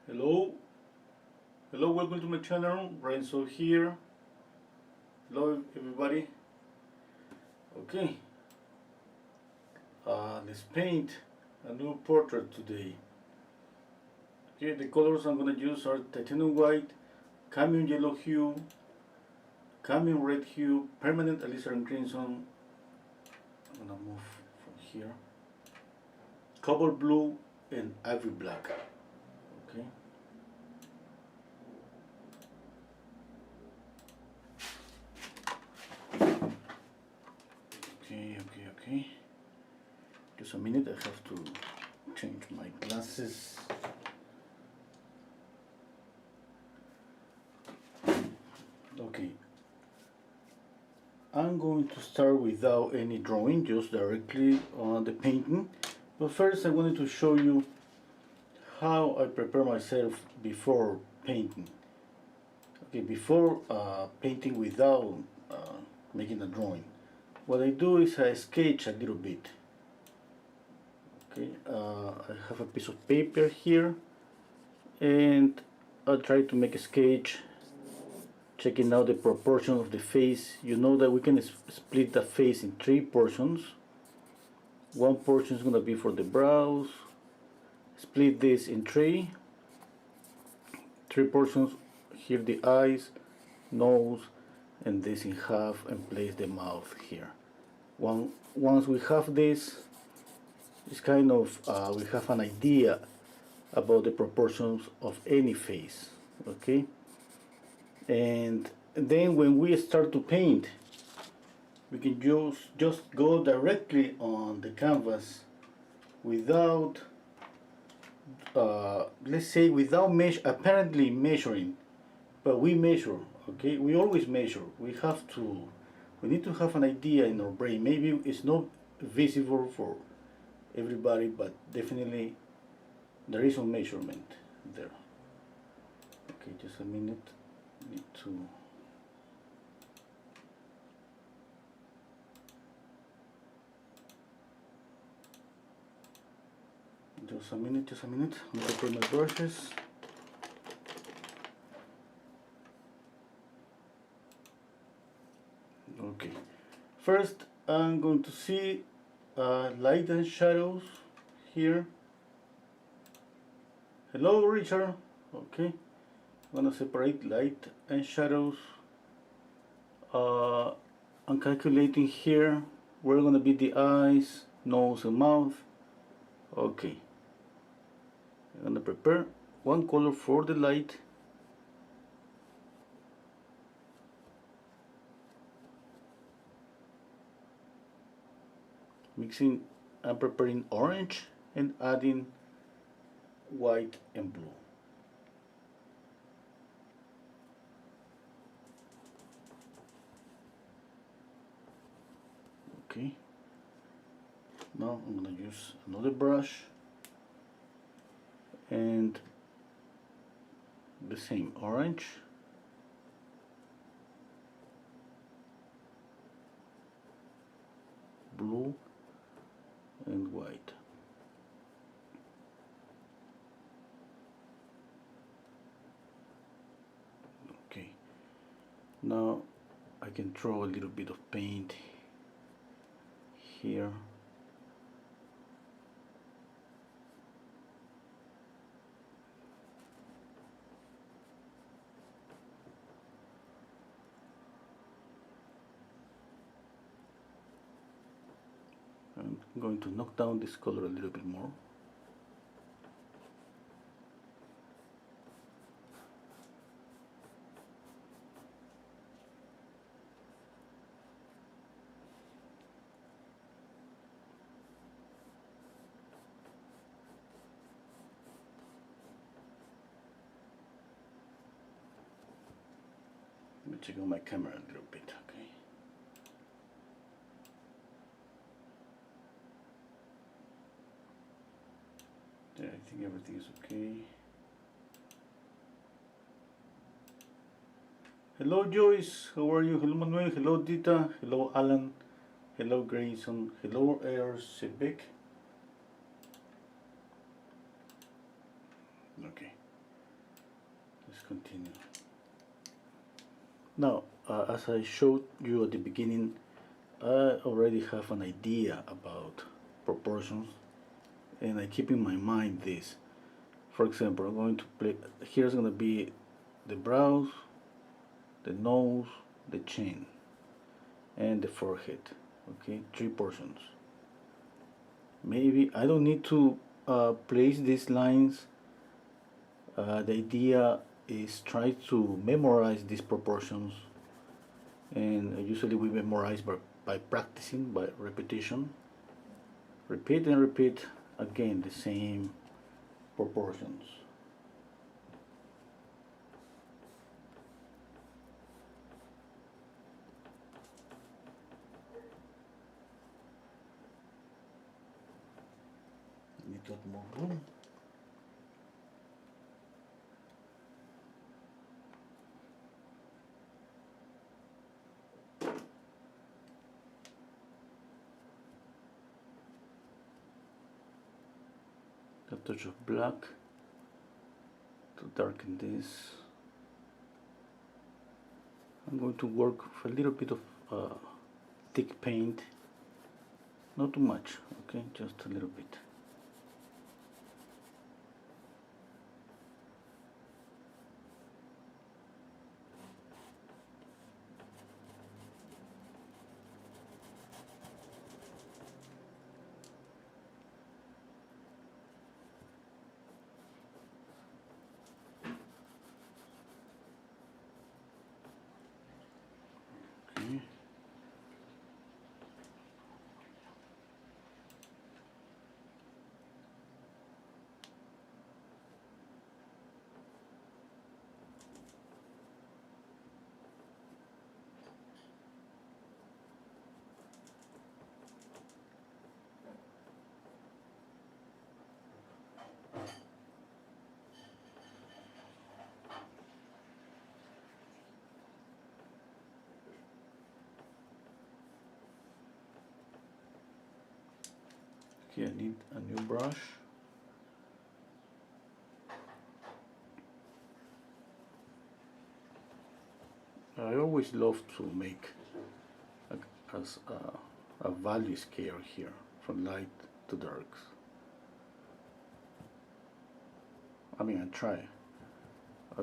Hello, welcome to my channel. Renzo here. Hello, everybody. Okay, let's paint a new portrait today. Okay, the colors I'm gonna use are titanium white, cadmium yellow hue, cadmium red hue, permanent alizarin crimson. I'm gonna move from here. Cobalt blue and ivory black. Okay. Okay. Just a minute, I have to change my glasses. Okay. I'm going to start without any drawing, just directly on the painting. But first I wanted to show you how I prepare myself before painting. Okay, before painting without making a drawing. What I do is I sketch a little bit. Okay, I have a piece of paper here and I'll try to make a sketch, checking out the proportion of the face. You know that we can split the face in three portions. One portion is going to be for the brows. Split this in three portions. Here the eyes, nose, and this in half, and place the mouth here. Once we have this, it's kind of we have an idea about the proportions of any face. Okay, and then when we start to paint, we can just go directly on the canvas without let's say without apparently measuring, but we measure. Okay, we always measure. We need to have an idea in our brain. Maybe it's not visible for everybody, but definitely there is some measurement there. Okay, just a minute. Need to just a minute. I'm gonna prepare my brushes. Okay, first I'm going to see light and shadows here. Hello, Richard. Okay, I'm gonna separate light and shadows. I'm calculating here where are gonna be the eyes, nose, and mouth. Okay, I'm gonna prepare one color for the light. Mixing, I'm preparing orange and adding white and blue. Okay, now I'm gonna use another brush and the same orange, blue, and white. Okay, now I can throw a little bit of paint here. I'm going to knock down this color a little bit more. Let me check on my camera a little bit, okay? Yeah, I think everything is okay. Hello Joyce, how are you? Hello Manuel, hello Dita, hello Alan, hello Grayson, hello Air Civic. Okay, let's continue. Now, as I showed you at the beginning, I already have an idea about proportions, and I keep in my mind this. For example, I'm going to play, here's going to be the brows, the nose, the chin, and the forehead. Okay, 3 portions. Maybe I don't need to place these lines. The idea is try to memorize these proportions, and usually we memorize by practicing, by repetition. Repeat and repeat again the same proportions. Need to add more room. A touch of black to darken this. I'm going to work with a little bit of thick paint, not too much, okay, just a little bit. Okay. Okay, I need a new brush. I always love to make a value scale here from light to darks. I mean, I'll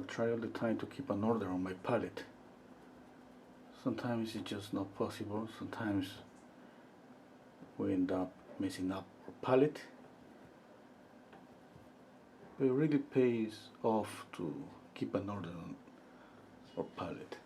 try all the time to keep an order on my palette. Sometimes it's just not possible. Sometimes we end up messing up our palette. But it really pays off to keep an order on our palette.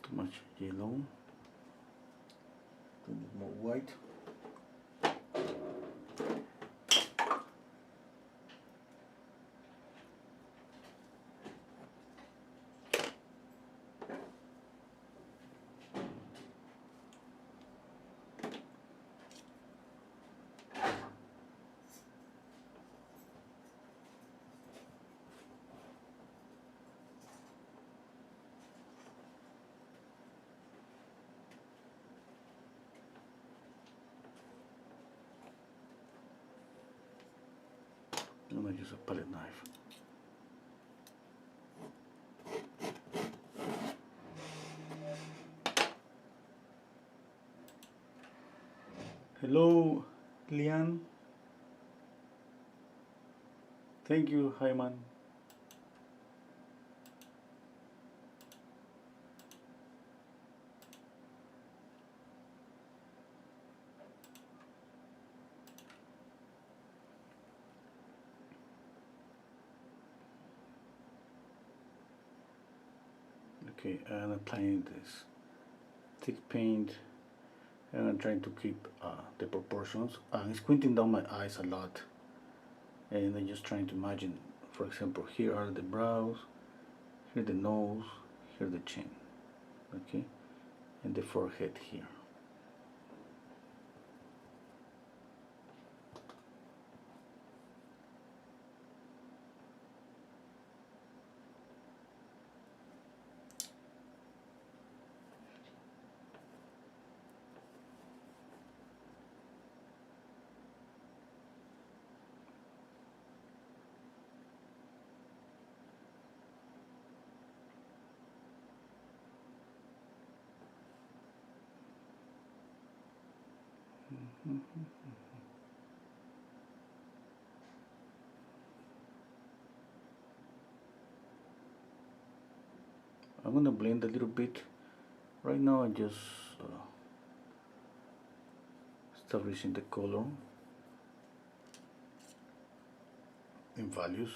Too much yellow. We need more white. I'm going to use a palette knife. Hello, Lian. Thank you, Hyman. Okay, and applying this thick paint, and I'm trying to keep the proportions. I'm squinting down my eyes a lot, and I'm just trying to imagine, for example, here are the brows, here the nose, here the chin. okay, and the forehead here. I'm gonna blend a little bit. Right now I just establishing the color in values.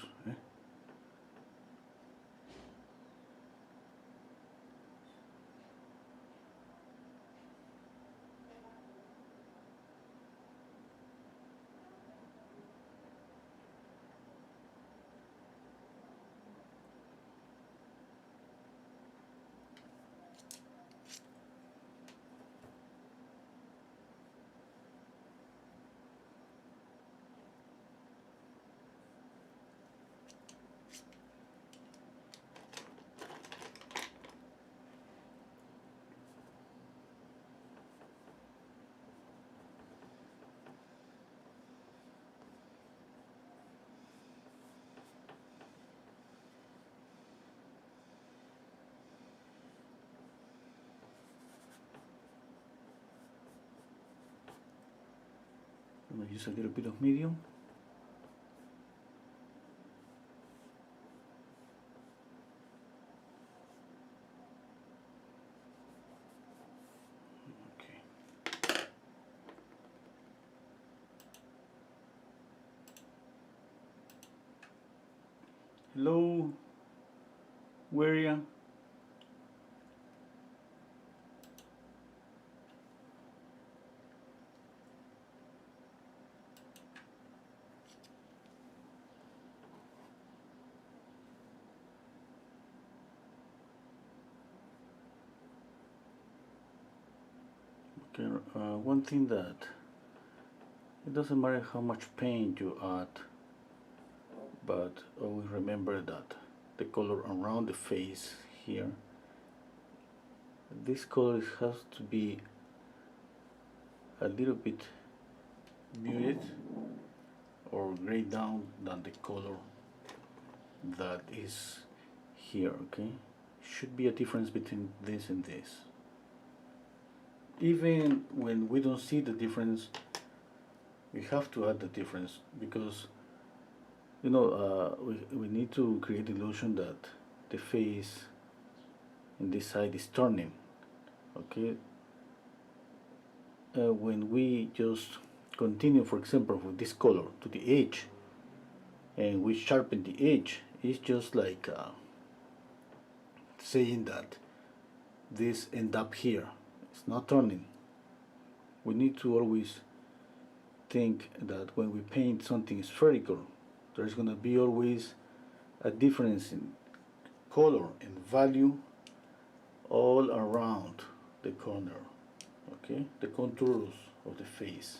I'm gonna use a little bit of medium. Okay. Hello, where are you? Okay, one thing that it doesn't matter how much paint you add, but always remember that the color around the face here, this color has to be a little bit muted or gray down than the color that is here, okay? Should be a difference between this and this. Even when we don't see the difference, we have to add the difference because you know we need to create the illusion that the face in this side is turning, okay? When we just continue, for example, with this color to the edge and we sharpen the edge, it's just like saying that this end up here. It's not turning. We need to always think that when we paint something spherical, there's going to be always a difference in color and value all around the corner, okay, the contours of the face.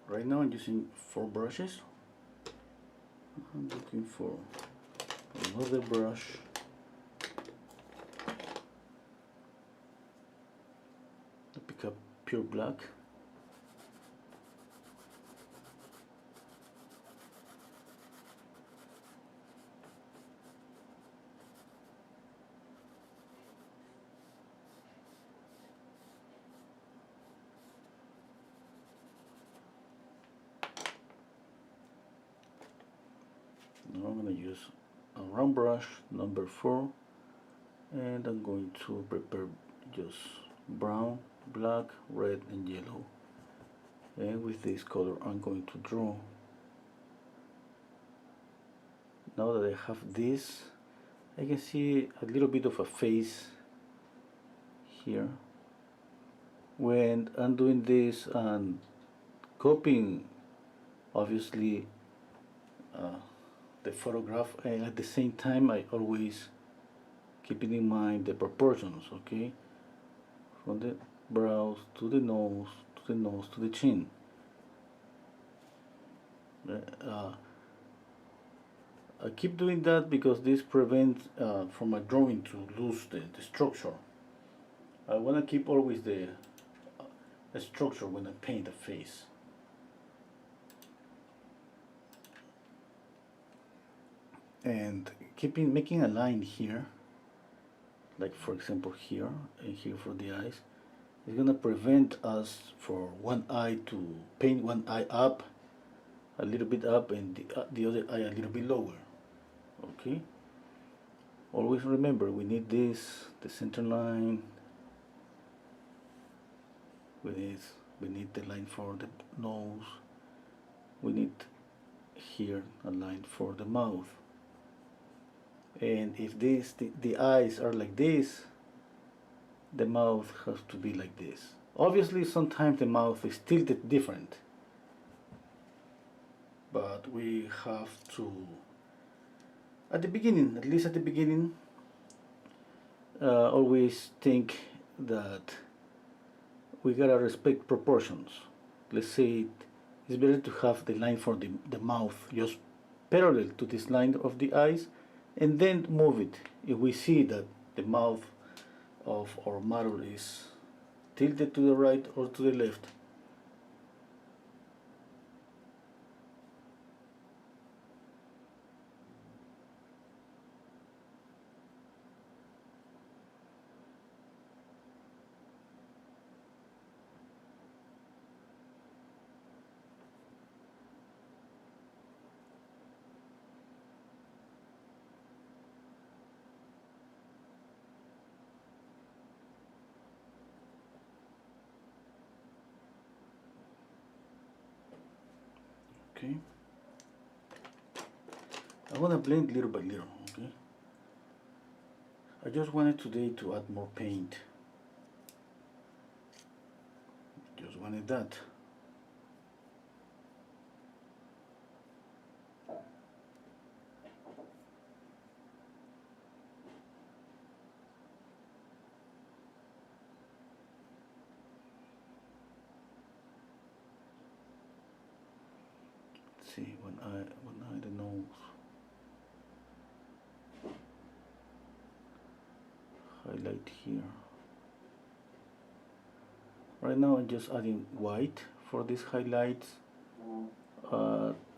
Right now I'm using 4 brushes. I'm looking for another brush. I pick up pure black. Now I'm going to use a round brush, number 4, and I'm going to prepare just brown, black, red, and yellow And with this color I'm going to draw. Now that I have this, I can see a little bit of a face here. When I'm doing this and copying, obviously, the photograph, and at the same time I always keeping in mind the proportions, okay? From the brows to the nose, to the nose, to the chin. I keep doing that because this prevents from my drawing to lose the structure. I want to keep always the structure when I paint a face. And making a line here, like for example here and here for the eyes, is gonna prevent us for one eye to paint one eye up, a little bit up, and the other eye a little bit lower. Okay. Always remember we need this, the center line. We need the line for the nose. We need here a line for the mouth. And if the eyes are like this, the mouth has to be like this. Obviously sometimes the mouth is tilted different, but we have to, at the beginning, at least at the beginning, always think that we gotta respect proportions. Let's say it's better to have the line for the mouth just parallel to this line of the eyes, and then move it if we see that the mouth of our model is tilted to the right or to the left. Okay. I want to blend little by little, okay? I just wanted today to add more paint. Just wanted that. Let's see, one eye, the nose. Highlight here. Right now I'm just adding white for these highlights.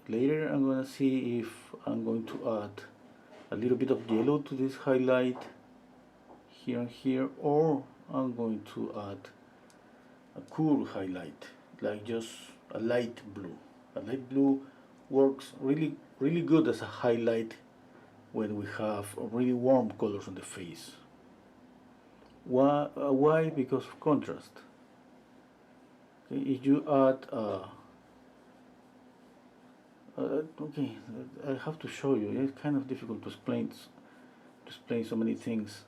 Later I'm gonna see if I'm going to add a little bit of yellow to this highlight here and here, or I'm going to add a cool highlight, like just a light blue. A light blue works really good as a highlight when we have really warm colors on the face. Why? Because of contrast. Okay, if you add okay, I have to show you. It's kind of difficult to explain so many things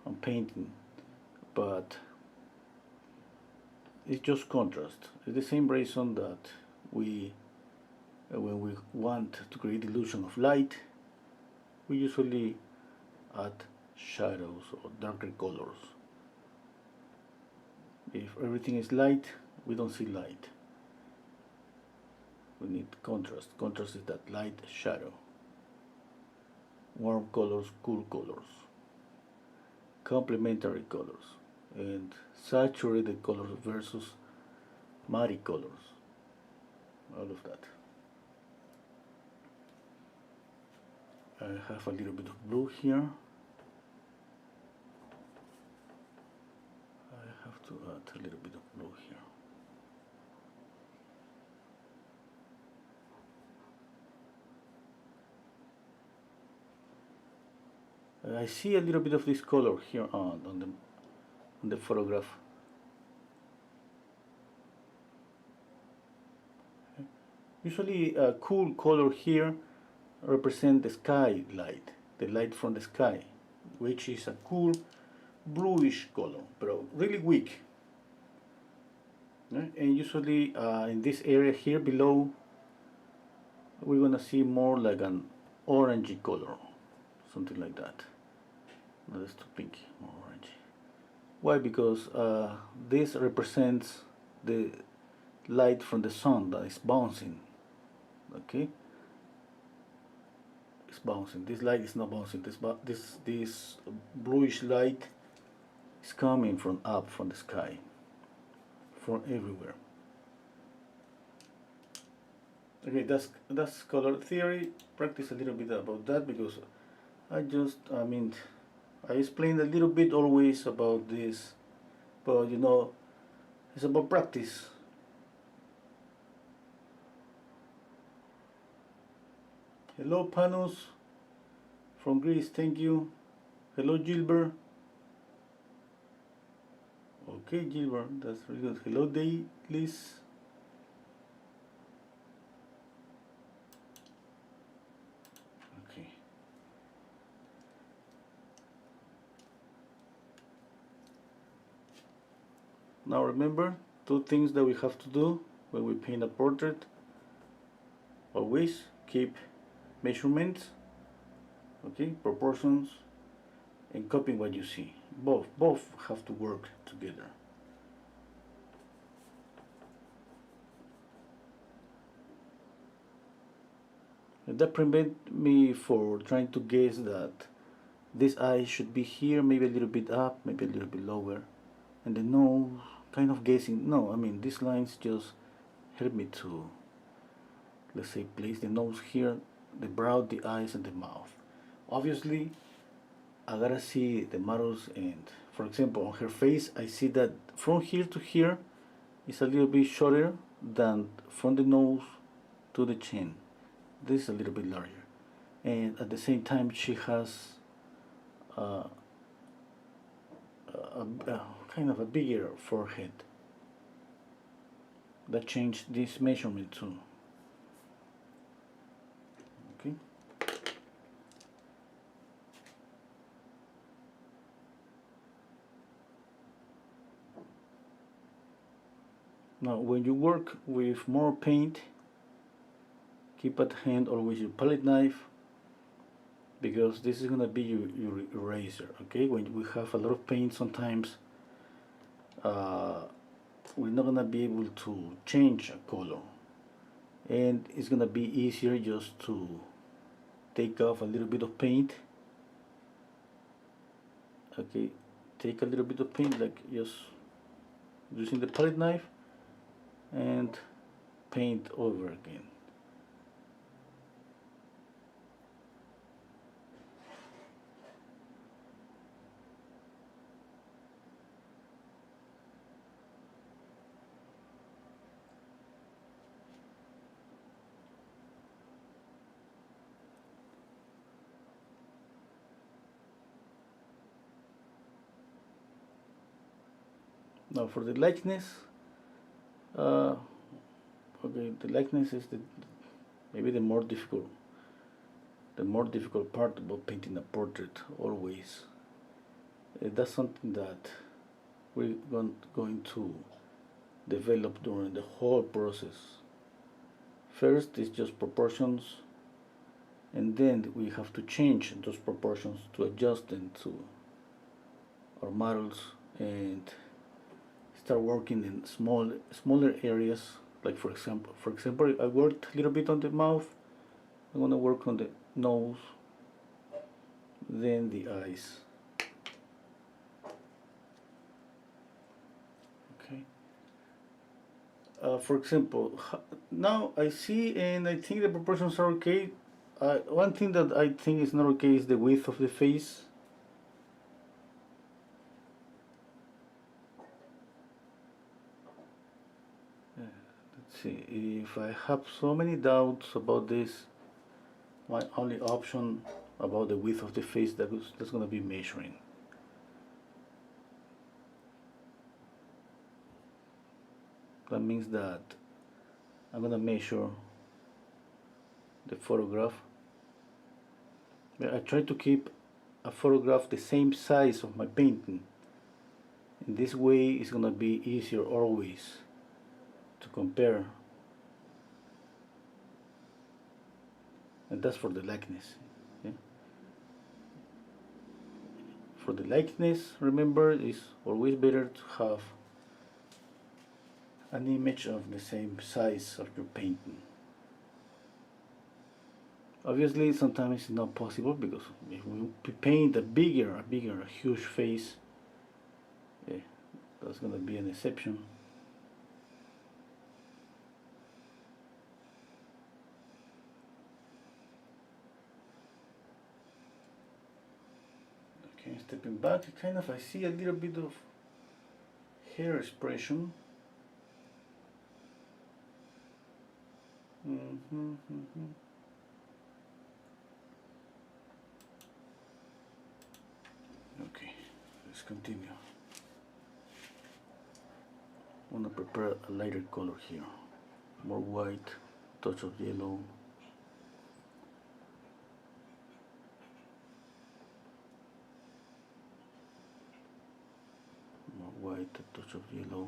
on painting, but it's just contrast. It's the same reason that we, when we want to create illusion of light, we usually add shadows or darker colors. If everything is light, we don't see light. We need contrast. Contrast is that light shadow. Warm colors, cool colors, complementary colors, and saturated colors versus muddy colors. All of that. I have a little bit of blue here. I have to add a little bit of blue here. I see a little bit of this color here on the photograph. Usually a cool color here represents the sky light, the light from the sky, which is a cool bluish color, but really weak. And usually in this area here below, we're gonna see more like an orangey color, something like that. No, that's too pinky, more orangey. Why? Because this represents the light from the sun that is bouncing. Okay, it's bouncing. This light is not bouncing. This bluish light is coming from up from the sky, from everywhere. Okay, that's color theory. Practice a little bit about that because I explained a little bit always about this, but you know, it's about practice. Hello, Panos from Greece. Thank you. Hello, Gilbert. Okay, Gilbert, that's really good. Hello, Liz. Okay. Now remember, two things that we have to do when we paint a portrait. Always keep measurements, okay, proportions, and copying what you see. Both have to work together. And that prevent me for trying to guess that this eye should be here, maybe a little bit up, maybe a little bit lower, and the nose, kind of guessing. No, I mean these lines just help me to, let's say, place the nose here, the brow, the eyes, and the mouth. Obviously, I gotta see the models, and for example, on her face, I see that from here to here is a little bit shorter than from the nose to the chin. This is a little bit larger, and at the same time, she has uh, a kind of a bigger forehead. That changed this measurement too. Okay. Now, when you work with more paint, keep at hand always your palette knife because this is gonna be your eraser. Okay, when we have a lot of paint, sometimes we're not gonna be able to change a color, and it's gonna be easier just to take off a little bit of paint. Okay, take a little bit of paint, like just using the palette knife and paint over again. Now for the likeness, okay, the likeness is maybe the more difficult part about painting a portrait. Always, that's something that we're going to develop during the whole process. First is just proportions, and then we have to change those proportions to adjust them to our models and start working in smaller areas. Like for example, I worked a little bit on the mouth. I'm gonna work on the nose, then the eyes. Okay. For example, now I see and I think the proportions are okay. One thing that I think is not okay is the width of the face. Let's see, if I have so many doubts about this, my only option about the width of the face, that's going to be measuring. That means that I'm going to measure the photograph. I try to keep a photograph the same size of my painting. In this way it's gonna be easier always to compare. And that's for the likeness. Okay? For the likeness, remember, it's always better to have an image of the same size of your painting. Obviously, sometimes it's not possible because if we paint a huge face, yeah, that's gonna be an exception. Okay, stepping back, I see a little bit of hair expression. Okay, let's continue. I want to prepare a lighter color here. More white, touch of yellow. More white, a touch of yellow.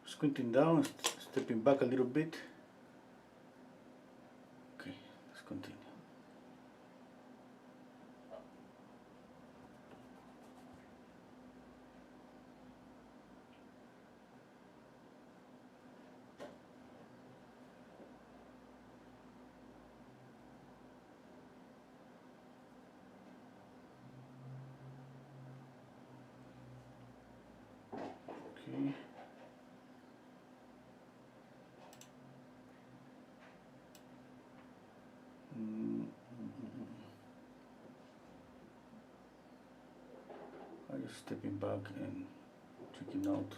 Squinting down, stepping back a little bit. Okay, let's continue. Okay. I'm just stepping back and checking out.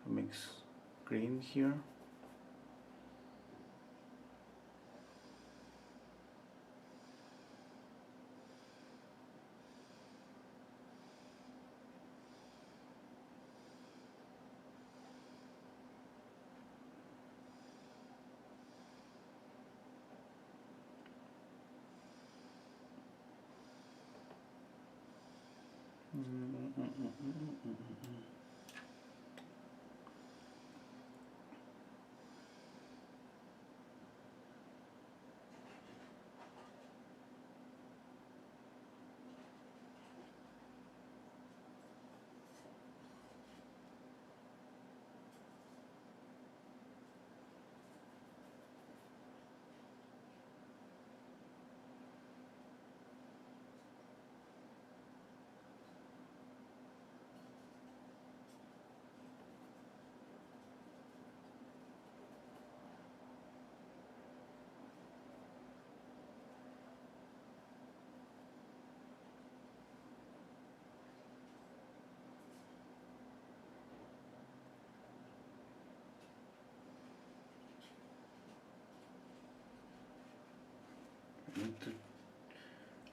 Mix green here.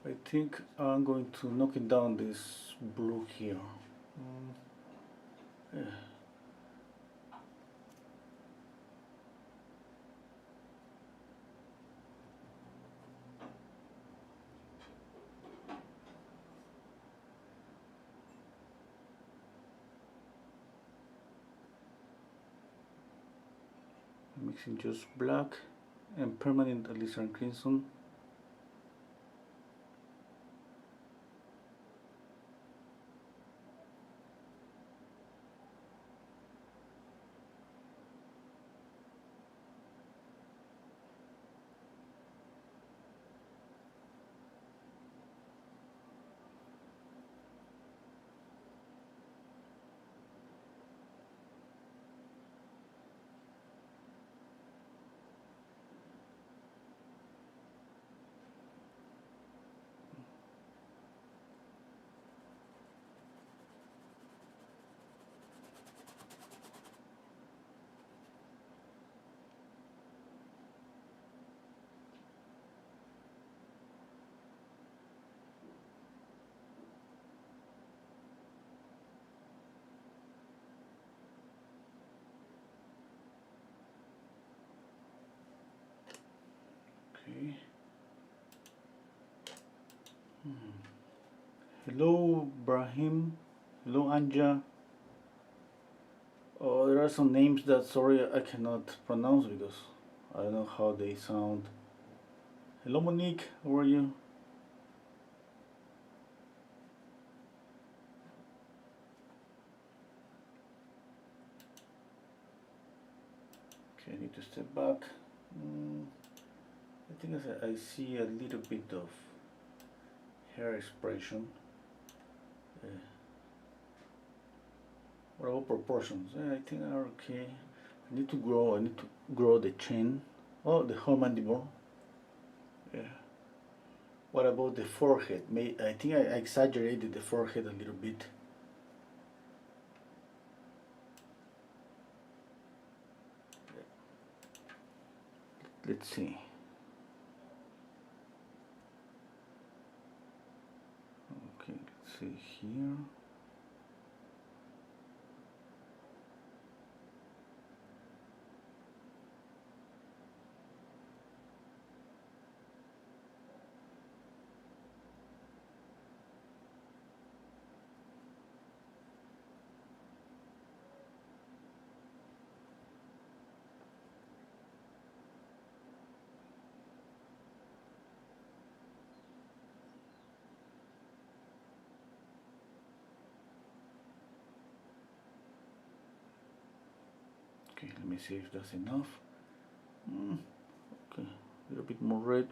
I think I'm going to knock it down this blue here. Yeah. Mixing just black and permanent alizarin crimson. Okay. Hello, Brahim. Hello, Anja. Oh, there are some names that, sorry, I cannot pronounce because I don't know how they sound. Hello, Monique. How are you? Okay, I need to step back. I think I see a little bit of hair expression. What about proportions? I think are okay. I need to grow the chin. Oh, the whole mandible. Yeah. What about the forehead? I think I exaggerated the forehead a little bit. Let's see. Okay, let's see here. Okay, let me see if that's enough. Okay, a little bit more red.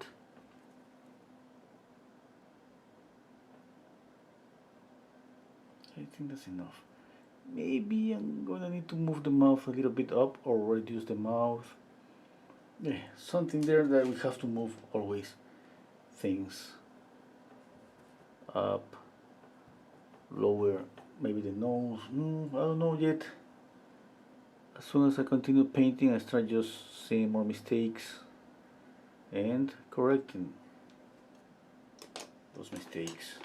I think that's enough. Maybe I'm gonna need to move the mouth a little bit up or reduce the mouth. Yeah, something there that we have to move always. Things up, lower, maybe the nose. I don't know yet. As soon as I continue painting, I start just seeing more mistakes and correcting those mistakes.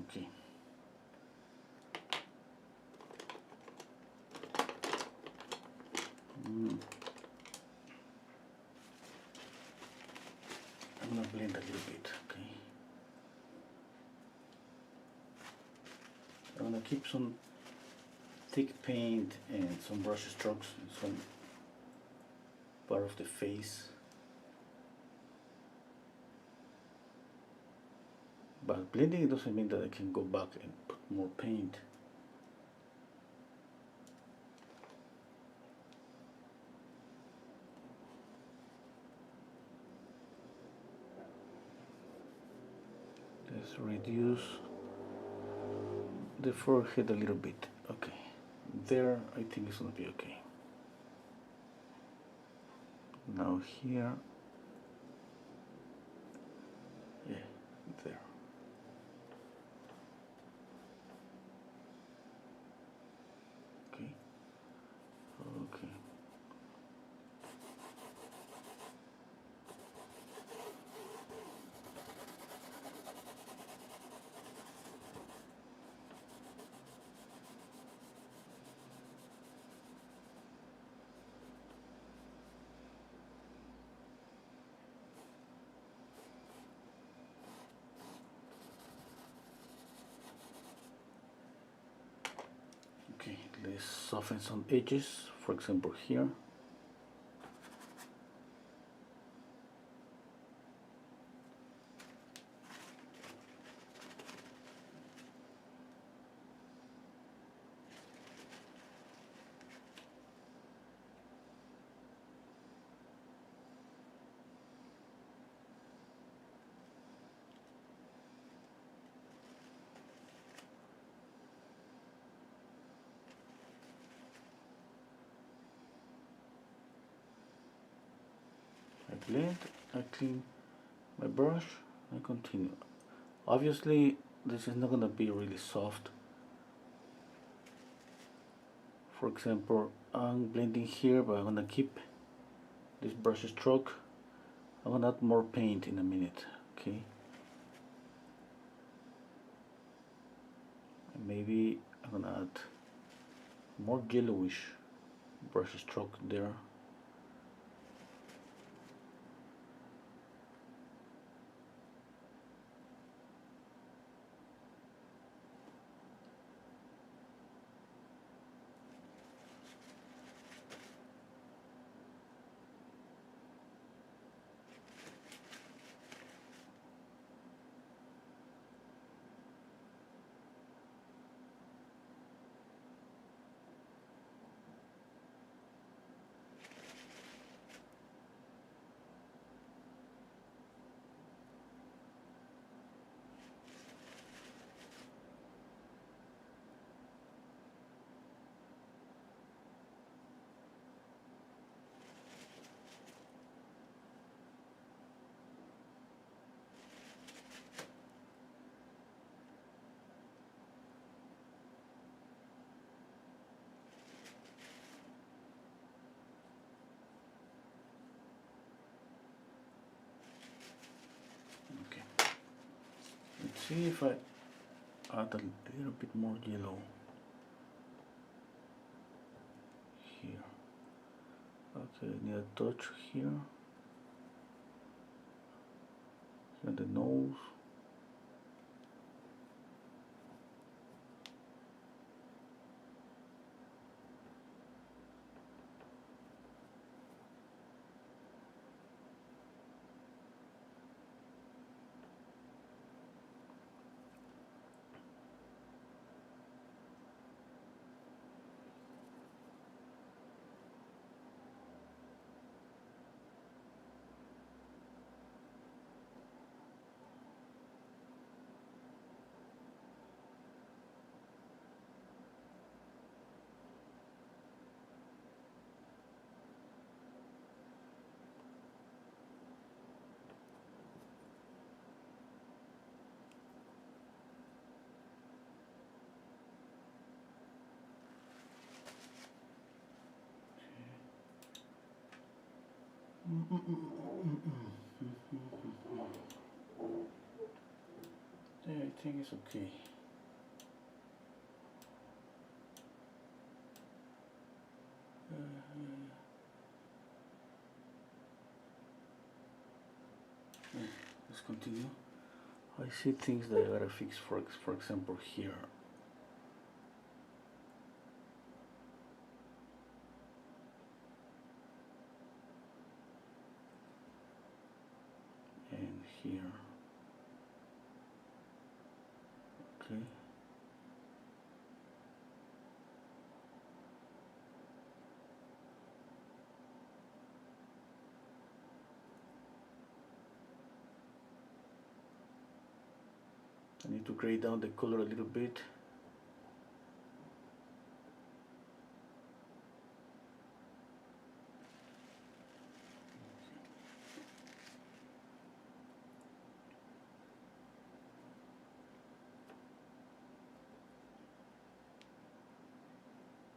Okay. I'm gonna blend a little bit, okay? I'm gonna keep some thick paint and some brush strokes in some part of the face. But blending doesn't mean that I can go back and put more paint. Let's reduce the forehead a little bit. Okay, there I think it's gonna be okay. Now here, yeah, there. Okay, okay. Okay, let's soften some edges, for example here. I blend, I clean my brush, I continue. Obviously, this is not gonna be really soft. For example, I'm blending here, but I'm gonna keep this brush stroke. I'm gonna add more paint in a minute, okay? And maybe I'm gonna add more yellowish brush stroke there. Okay. Let's see if I add a little bit more yellow here. Okay, I need a touch here. Here the nose. Yeah, I think it's okay. Let's continue. I see things that I gotta fix, for example here. And here. Okay. I need to gray down the color a little bit.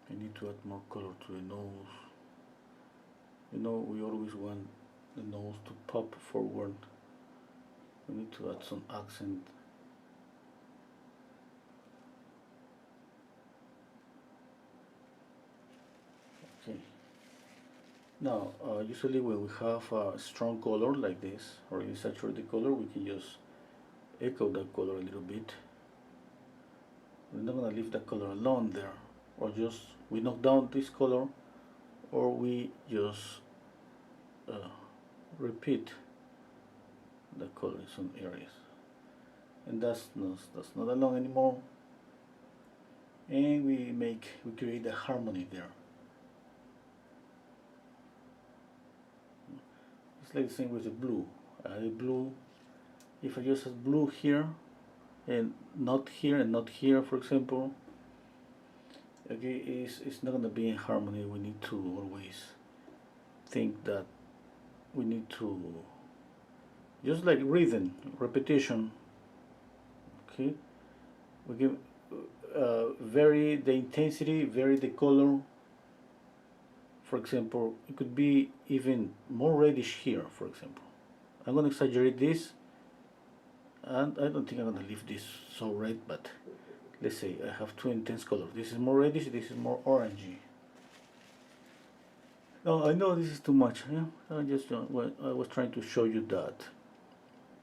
I need to add more color to the nose. You know, we always want the nose to pop forward. We need to add some accent. Okay. Now, usually when we have a strong color like this, or in saturated color, we can just echo that color a little bit. We're not gonna leave that color alone there, or just we knock down this color, or we just repeat the color in some areas, and that's not alone anymore. And we create a harmony there. It's like the same with the blue. The blue, if I just have blue here and not here, for example, okay, it's not gonna be in harmony. We need to always think that we need to, just like rhythm, repetition. Okay, we give vary the intensity, vary the color. For example, it could be even more reddish here. For example, I'm gonna exaggerate this, and I don't think I'm gonna leave this so red, but let's say I have two intense colors. This is more reddish, this is more orangey. No, I know this is too much. Yeah, I was trying to show you that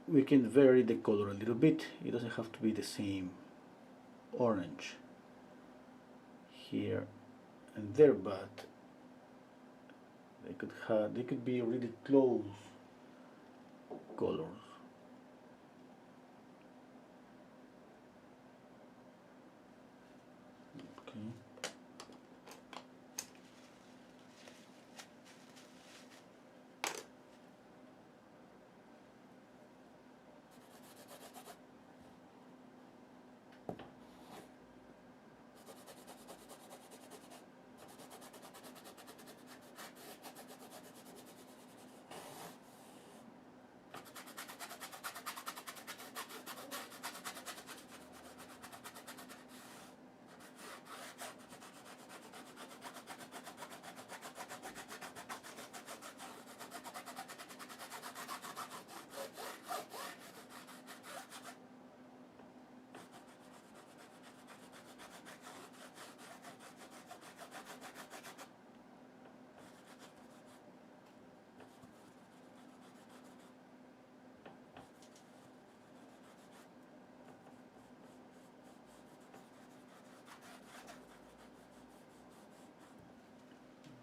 we can vary the color a little bit. It doesn't have to be the same orange here and there, but they could be really close colors. Okay.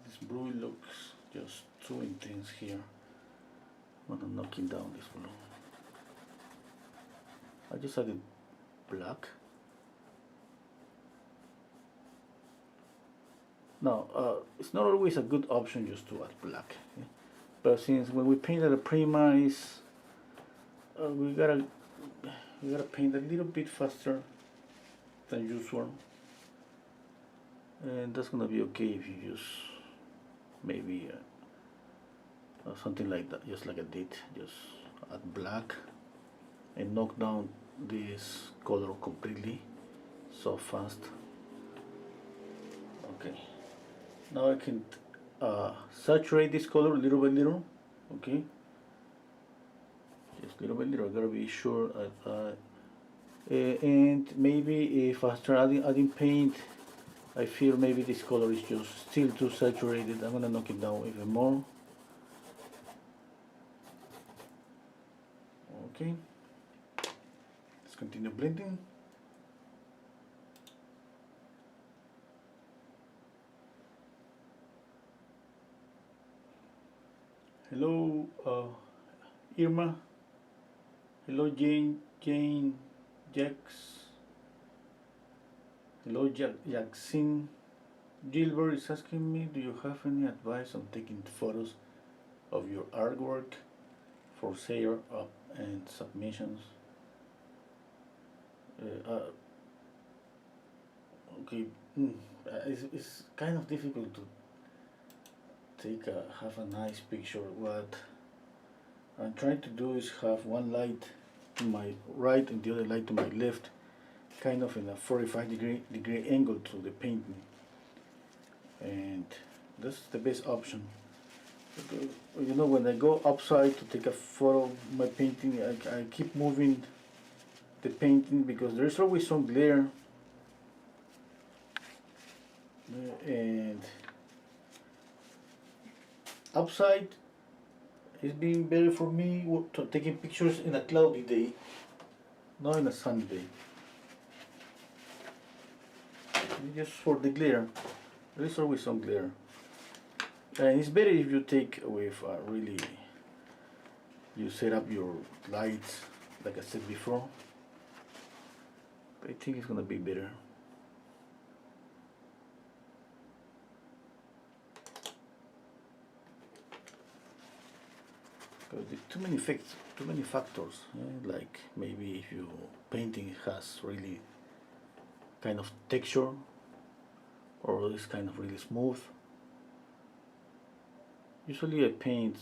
This blue looks just too intense here. I'm gonna knock it down this blue. I just added black. Now, it's not always a good option just to add black, okay? But since when we paint at a premise, we gotta paint a little bit faster than usual, and that's gonna be okay if you use maybe something like that, just like I did. Just add black and knock down this color completely so fast. Okay, now I can saturate this color little by little. Okay, just little by little. I gotta be sure and maybe if I start adding paint, I feel maybe this color is just still too saturated. I'm gonna knock it down even more. Okay, let's continue blending. Hello, Irma. Hello, Jane, Jax. Hello, Jackson. Gilbert is asking me, do you have any advice on taking photos of your artwork for sale and submissions? Okay, it's kind of difficult to have a nice picture. What I'm trying to do is have one light to my right and the other light to my left, kind of in a 45 degree angle to the painting, and that's the best option. Because, you know, when I go outside to take a photo of my painting, I keep moving the painting because there's always some glare, and outside it's been better for me to taking pictures in a cloudy day, not in a sunny day. Just for the glare, there's always some glare, and it's better if you take with really, you set up your lights like I said before. I think it's gonna be better. Because too many effects, too many factors. Like maybe if your painting has really kind of texture, or is kind of really smooth. Usually I paint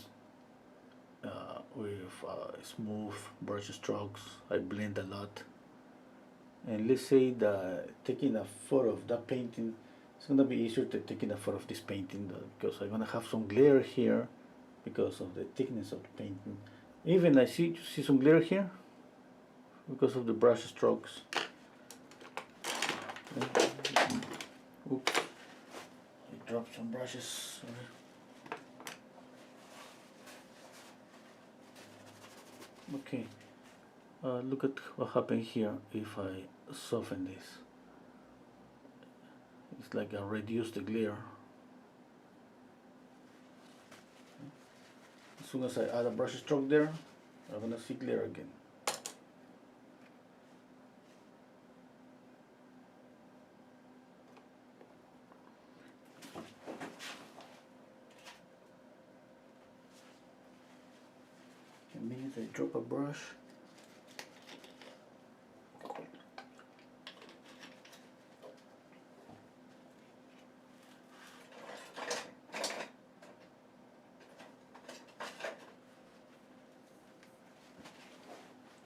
with smooth brush strokes. I blend a lot. And let's say that taking a photo of that painting, it's gonna be easier than taking a photo of this painting because I'm gonna have some glare here because of the thickness of the painting. Even I see some glare here because of the brush strokes. Oops, I dropped some brushes. Sorry. Okay, look at what happened here if I soften this. It's like I reduce the glare. As soon as I add a brush stroke there, I'm gonna see glare again. The minute I drop a brush,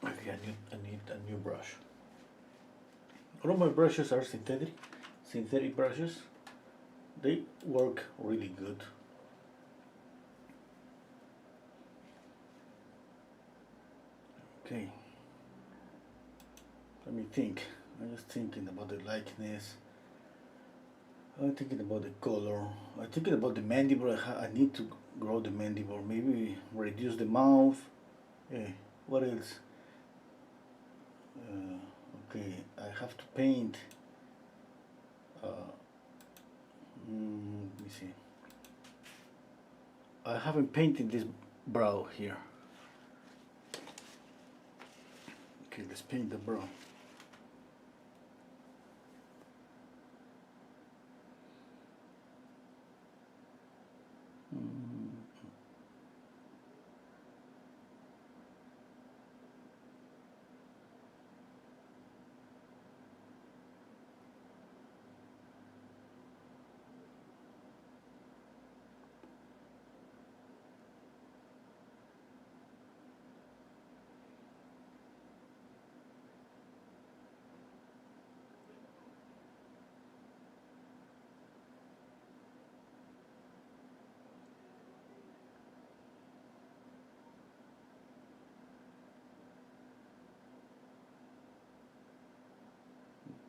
okay, I need a new brush. All of my brushes are synthetic brushes. They work really good. Okay, let me think. I'm just thinking about the likeness. I'm thinking about the color. I'm thinking about the mandible. I need to grow the mandible. Maybe reduce the mouth. What else? Okay, I have to paint. Let me see. I haven't painted this brow here. Okay, let's paint the brow.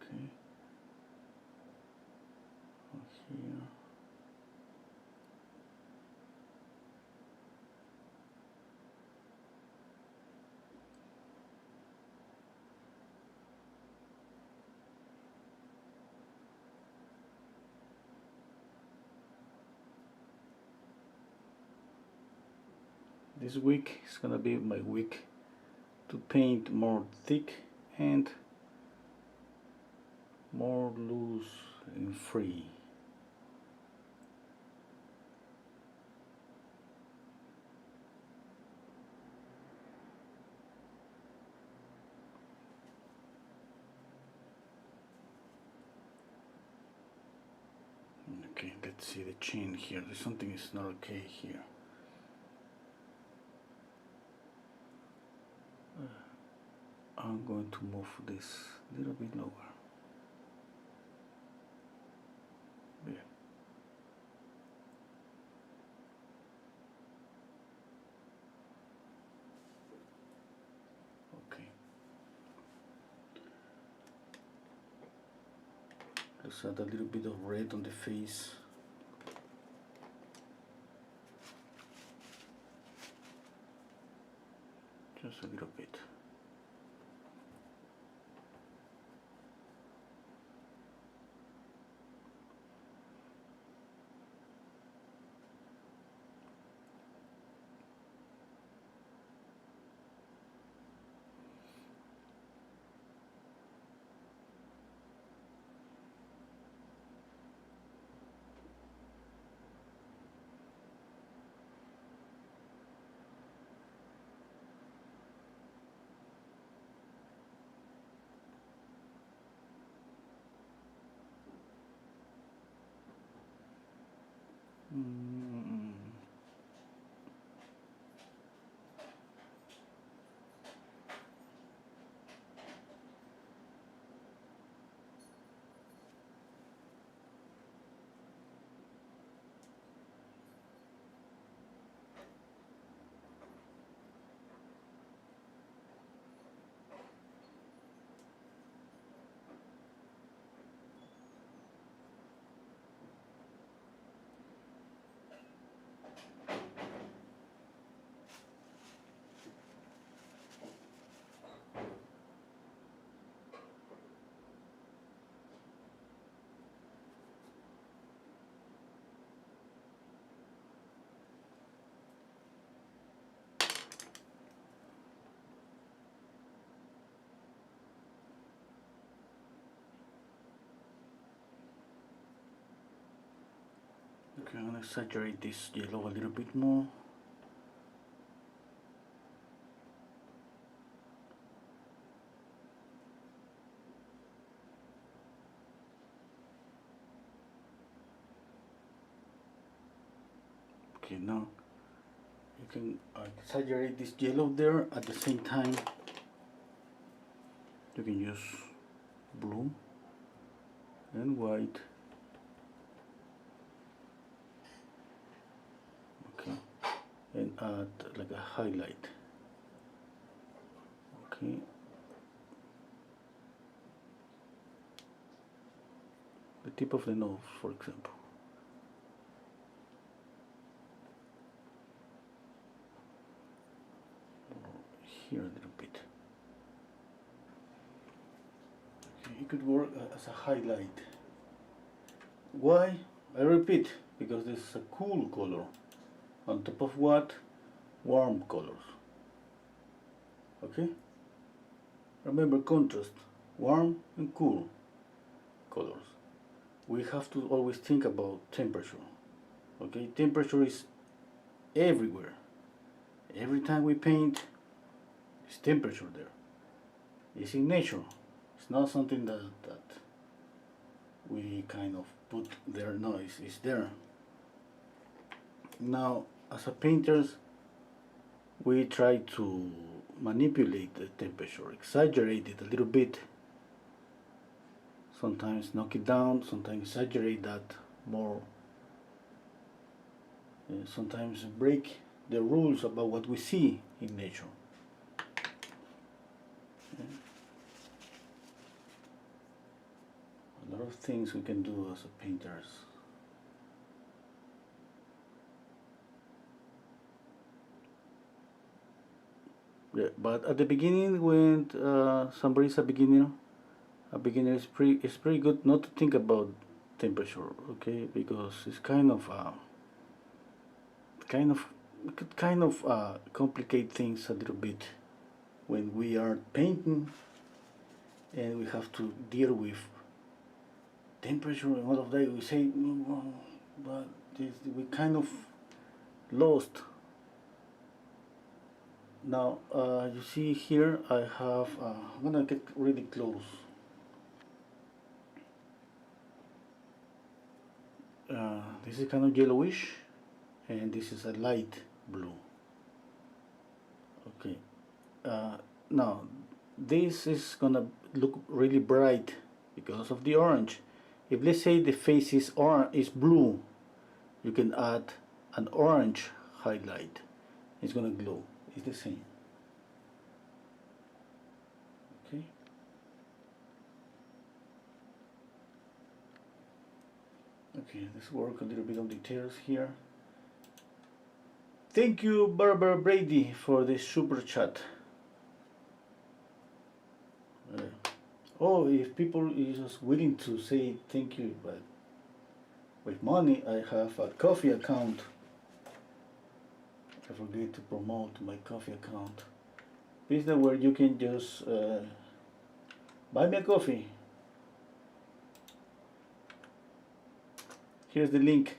Okay. Here. This week is gonna be my week to paint more thick and more loose and free. let's see the chin here. There's something is not okay here. I'm going to move this a little bit lower. Yeah. Okay. Let's add a little bit of red on the face. Just a little bit. Okay, I'm going to saturate this yellow a little bit more. Okay, now you can exaggerate this yellow there. At the same time, you can use blue and white. Okay, and add like a highlight. Okay. The tip of the nose, for example. Here a little bit. Okay, it could work as a highlight. Why? I repeat, because this is a cool color. On top of what? Warm colors. Okay? Remember contrast, warm and cool colors. We have to always think about temperature. Okay? Temperature is everywhere. Every time we paint, there's temperature there. It's in nature. It's not something that we kind of put there. No, it's there. Now, as a painters, we try to manipulate the temperature, exaggerate it a little bit. Sometimes knock it down, sometimes exaggerate that more. Sometimes break the rules about what we see in nature. A lot of things we can do as a painters. Yeah, but at the beginning, when somebody's a beginner is pretty good not to think about temperature, okay? Because it's it could kind of complicate things a little bit when we are painting and we have to deal with temperature and all of that. We say, but we kind of lost. Now, you see here I have, I'm gonna get really close. This is kind of yellowish, and this is a light blue. Okay, now this is gonna look really bright because of the orange. If let's say the face is blue, you can add an orange highlight. It's gonna glow. It's the same. Okay. Okay, let's work a little bit on details here. Thank you, Barbara Brady, for this super chat. Oh, if people is just willing to say thank you, but with money, I have a coffee account. I forget to promote my coffee account. Business where you can just buy me a coffee. Here's the link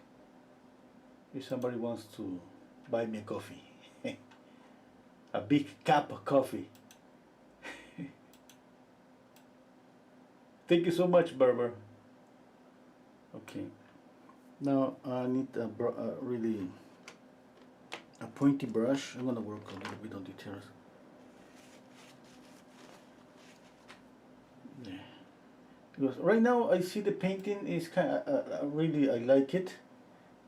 if somebody wants to buy me a coffee. A big cup of coffee. Thank you so much, Barbara. Okay. Now I need a really a pointy brush. I'm gonna work a little bit on details. Yeah. Because right now I see the painting is kind of really I like it,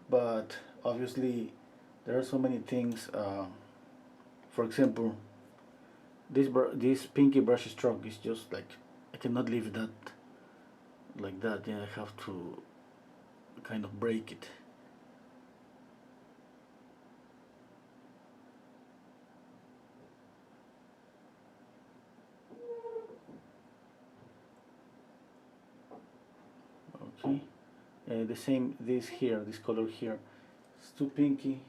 but obviously there are so many things. For example, this pinky brush stroke is just like I cannot leave that like that. Yeah, I have to kind of break it. Okay, the same this color here, it's too pinky,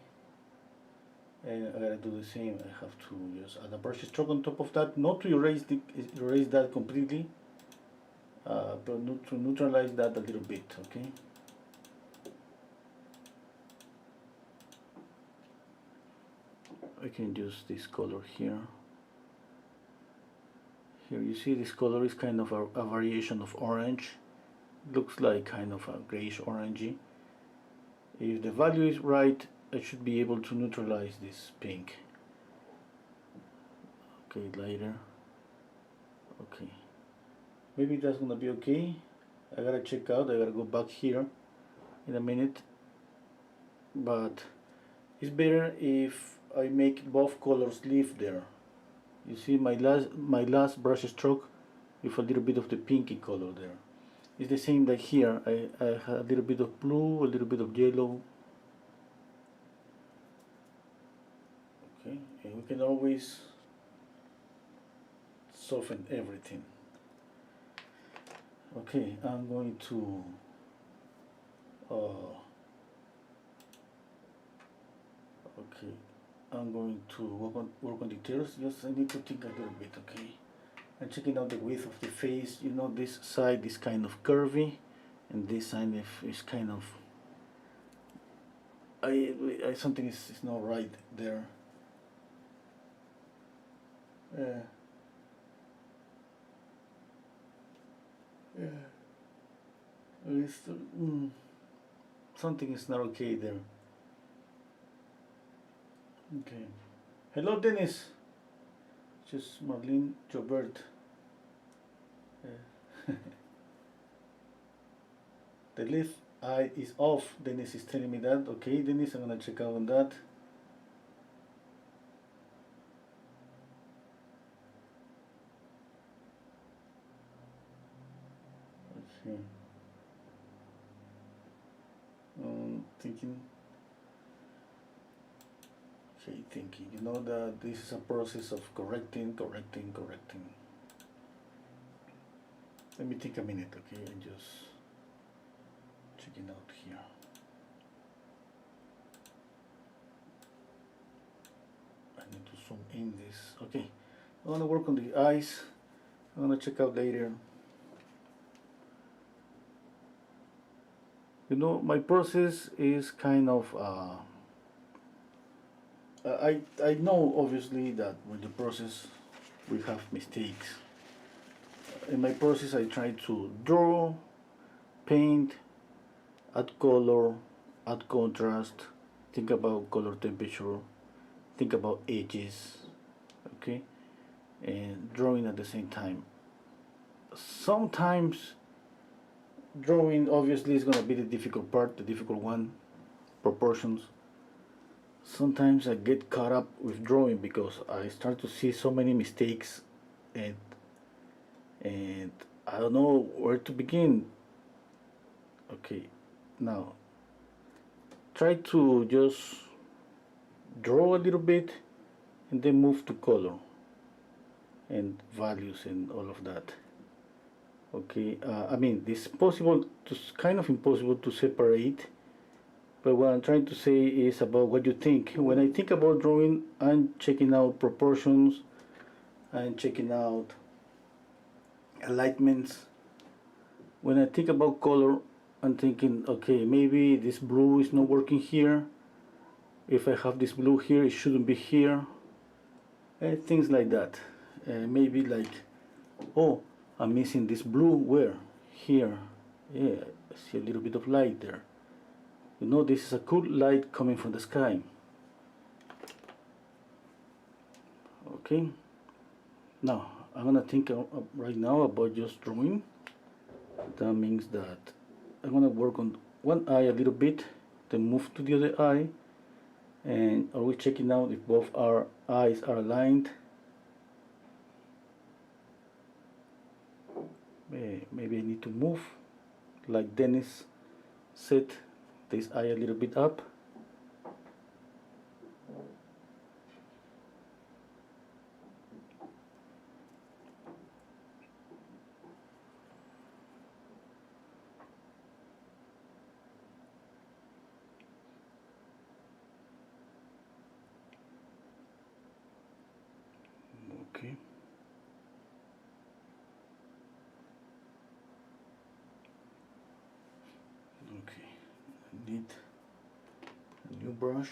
and I gotta do the same. I have to just add a brush stroke on top of that, not to erase that completely, but to neutralize that a little bit. Okay. I can use this color here. Here you see this color is kind of a variation of orange. Looks like kind of a grayish orangey. If the value is right, I should be able to neutralize this pink. Okay, lighter. Okay, maybe that's gonna be okay. I gotta check out. I gotta go back here in a minute. But it's better if I make both colors live there. You see my last brush stroke with a little bit of the pinky color there. It's the same like here. I have a little bit of blue, a little bit of yellow. Okay, and we can always soften everything. Okay, I'm going to okay, I'm going to work on details. Just I need to think a little bit. Okay. I'm checking out the width of the face. You know, this side is kind of curvy, and this side is kind of. Something is not right there. Something is not okay there. Okay. Hello, Dennis. Just Marlene Jobert. The left eye is off. Dennis is telling me that. Okay, Dennis, I'm gonna check out on that. Okay. Thinking. Okay, thinking. You know that this is a process of correcting. Let me take a minute, okay, and just checking out here. I need to zoom in this. Okay, I'm gonna work on the eyes. I'm gonna check out later. You know, my process is kind of I know obviously that with the process we have mistakes. In my process I try to draw, paint, add color, add contrast, think about color temperature, think about edges, okay, and drawing at the same time. Sometimes drawing obviously is going to be the difficult part, the difficult one, proportions. Sometimes I get caught up with drawing because I start to see so many mistakes, and I don't know where to begin. Okay, now try to just draw a little bit and then move to color and values and all of that. Okay, I mean, this is possible to, kind of impossible to separate, but what I'm trying to say is about what you think. When I think about drawing, I'm checking out proportions, I'm checking out alignments. When I think about color, I'm thinking, okay, maybe this blue is not working here. If I have this blue here, it shouldn't be here. And things like that. Maybe like, oh, I'm missing this blue. Where? Here. Yeah, I see a little bit of light there. You know, this is a cool light coming from the sky. Okay. Now, I'm gonna think right now about just drawing. That means that I'm gonna work on one eye a little bit, then move to the other eye, and are we checking out if both our eyes are aligned? Maybe I need to move, like Dennis said, this eye a little bit up. Okay. Okay. I need a new brush.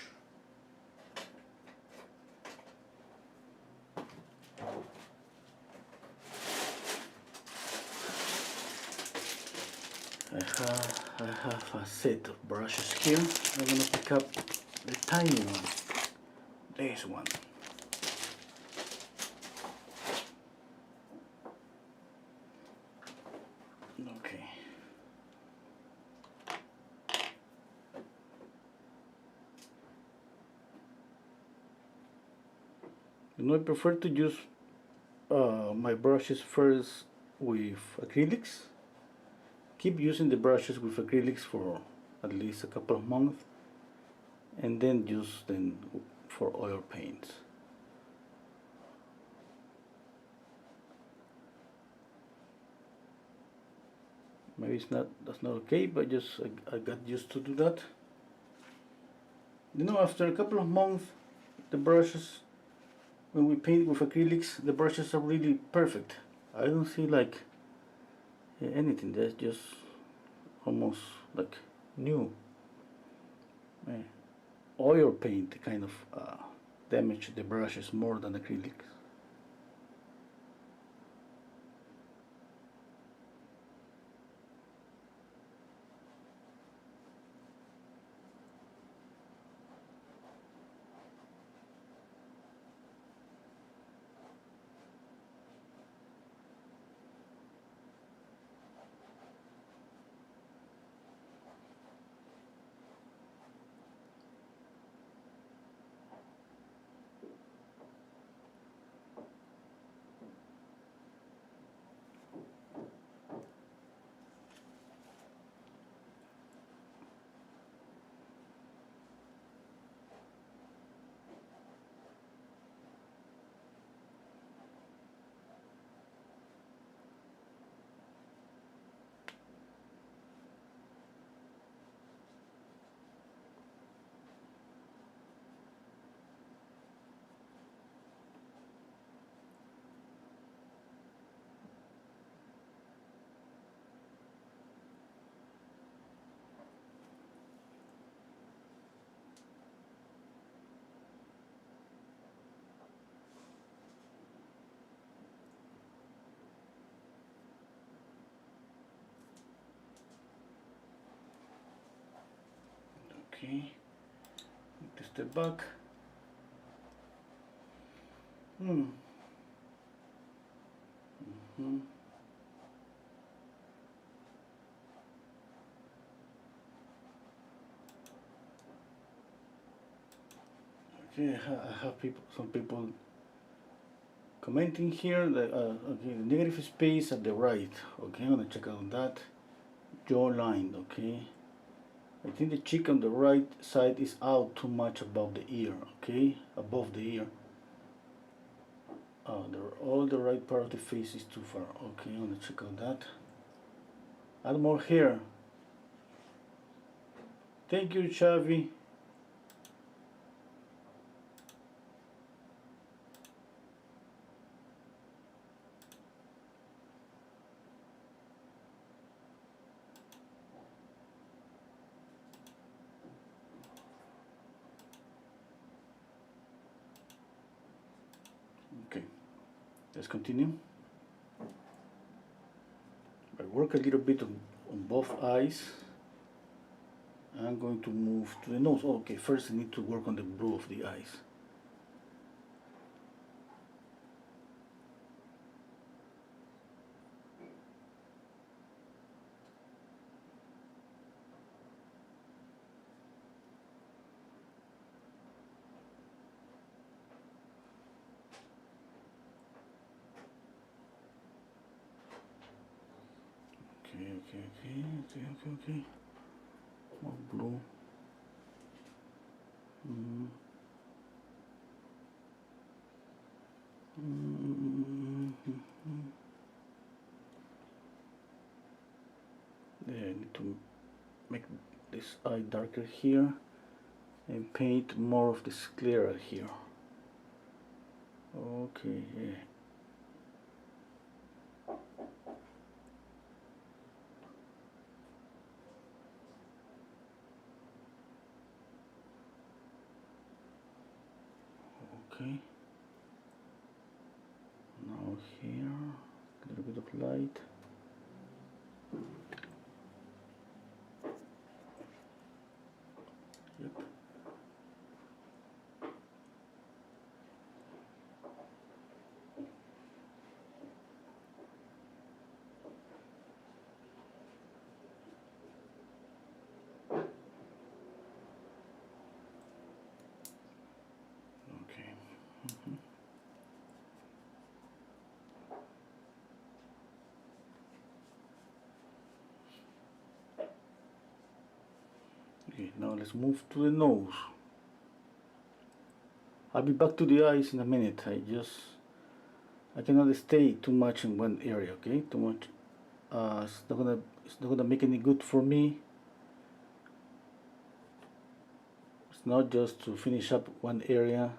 I have a set of brushes here. I'm gonna pick up the tiny one. This one. Okay. You know, I prefer to use my brushes first with acrylics. Keep using the brushes with acrylics for at least a couple of months, and then use them for oil paints. Maybe that's not okay, but just I got used to do that. You know, after a couple of months, the brushes, when we paint with acrylics, the brushes are really perfect. I don't see like anything. That's just almost like new. Oil paint kind of damage the brushes more than acrylics. step back. Hmm. Mm-hmm. Okay, I have some people commenting here that okay, the negative space at the right. Okay, I'm gonna check out on that. Jawline. Okay, I think the cheek on the right side is out too much above the ear. Okay, above the ear. All the right part of the face is too far. Okay, I'm gonna check out that. Add more hair. Thank you, Xavi. Okay, let's continue. I work a little bit on both eyes. I'm going to move to the nose. Oh, okay, first I need to work on the blue of the eyes. Okay. More blue. Mm. There, I need to make this eye darker here and paint more of the sclera here. Okay, yeah. Okay. Now here, a little bit of light. Yep. Okay. Okay, now let's move to the nose. I'll be back to the eyes in a minute. I cannot stay too much in one area, okay? Too much. It's not gonna make any good for me. It's not just to finish up one area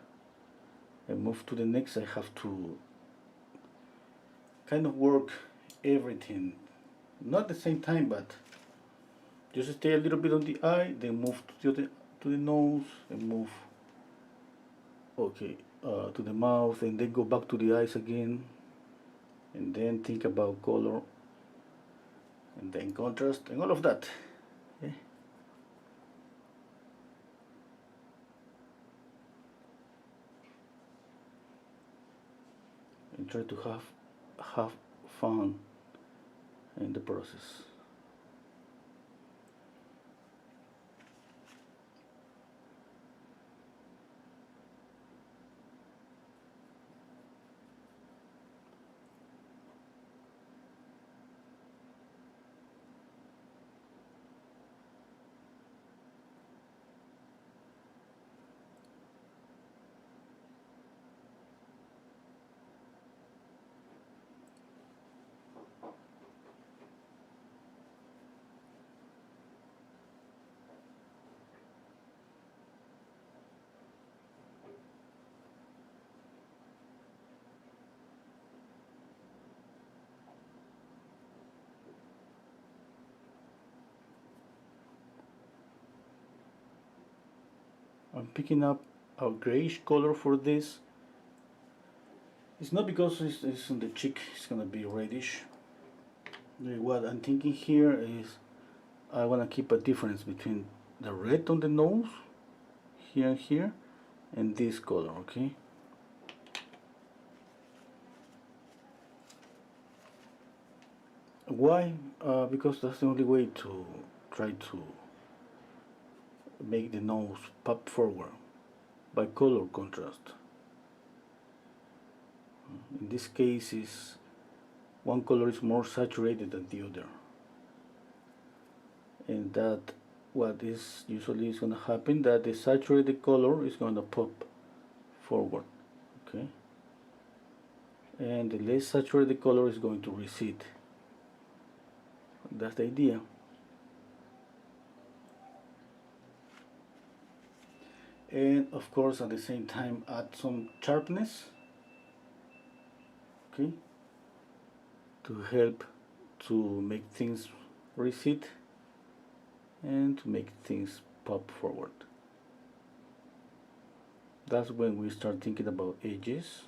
and move to the next. I have to kind of work everything, not at the same time, but just stay a little bit on the eye, then move to the nose, and move, okay, to the mouth, and then go back to the eyes again, and then think about color, and then contrast, and all of that. Okay? And try to have fun in the process. I'm picking up a grayish color for this. It's not because it's on the cheek, it's gonna be reddish. What I'm thinking here is I wanna keep a difference between the red on the nose here and here, and this color. Okay. Why? Because that's the only way to try to make the nose pop forward by color contrast. In this case, is one color is more saturated than the other, and that what is usually is going to happen, that the saturated color is going to pop forward, okay, and the less saturated color is going to recede. That's the idea. And of course, at the same time, add some sharpness, okay, to help to make things recede and to make things pop forward. That's when we start thinking about edges.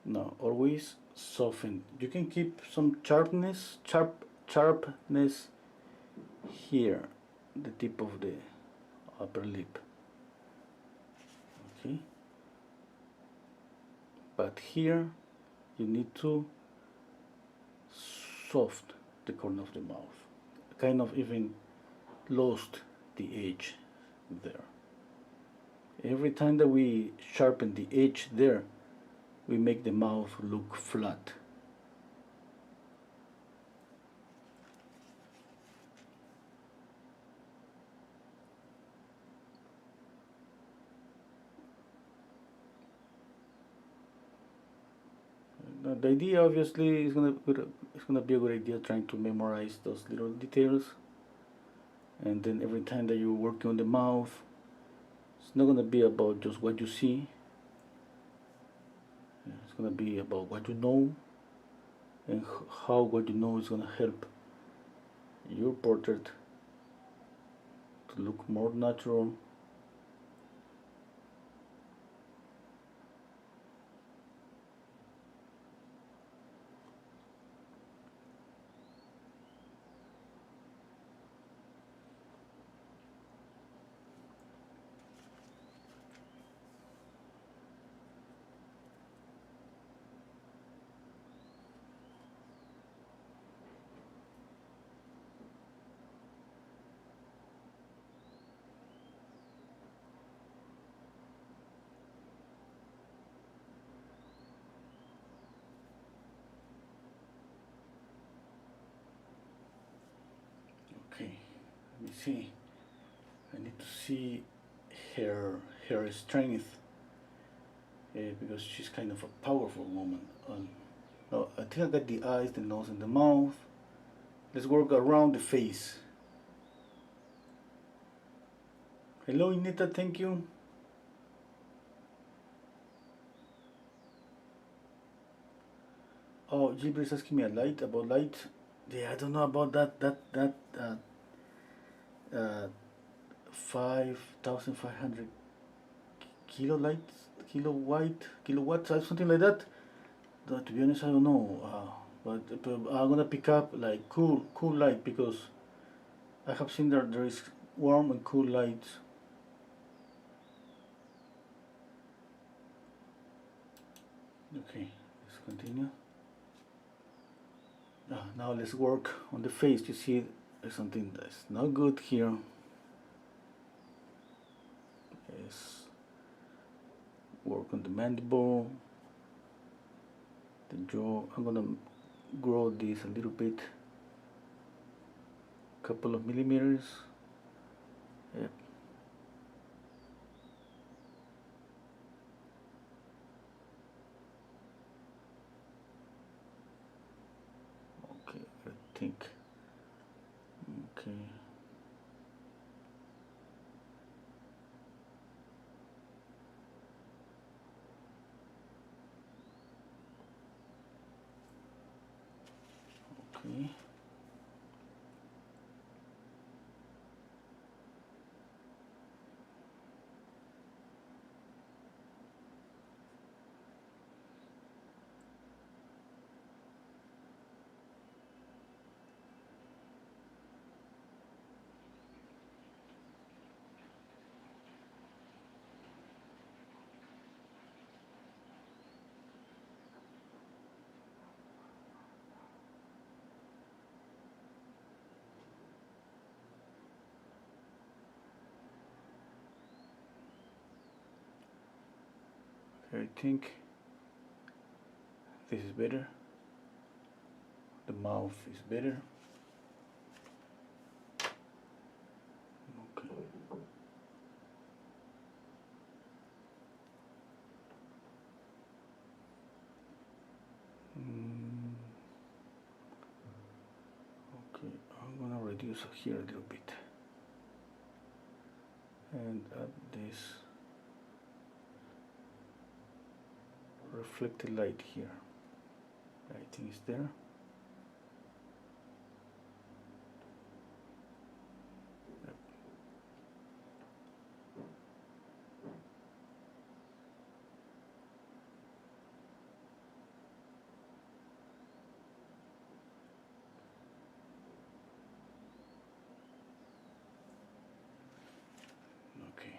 Now always soften. You can keep some sharpness here, the tip of the upper lip. Okay. But here you need to soft the corner of the mouth. Kind of even lost the edge there. Every time that we sharpen the edge there, we make the mouth look flat. Now, the idea obviously is gonna be a good idea trying to memorize those little details, and then every time that you're working on the mouth, it's not gonna be about just what you see. It's gonna be about what you know, and how what you know is gonna help your portrait to look more natural. Okay, let me see. I need to see her strength, because she's kind of a powerful woman. Now I think I got the eyes, the nose, and the mouth. Let's work around the face. Hello, Ineta, thank you. Oh, Gilbert is asking me about light. Yeah, I don't know about that 5,500 kilowatts, something like that. To be honest, I don't know. But I'm gonna pick up like cool light, because I have seen that there is warm and cool lights. Okay, let's continue. Now let's work on the face. You see there's something that's not good here. Let's work on the mandible, the jaw. I'm gonna grow this a little bit, couple of millimeters. Yep. Okay, I think this is better. The mouth is better. Okay. Okay, I'm gonna reduce here a little bit and add this reflected light here. I think it's there. Yep. Okay,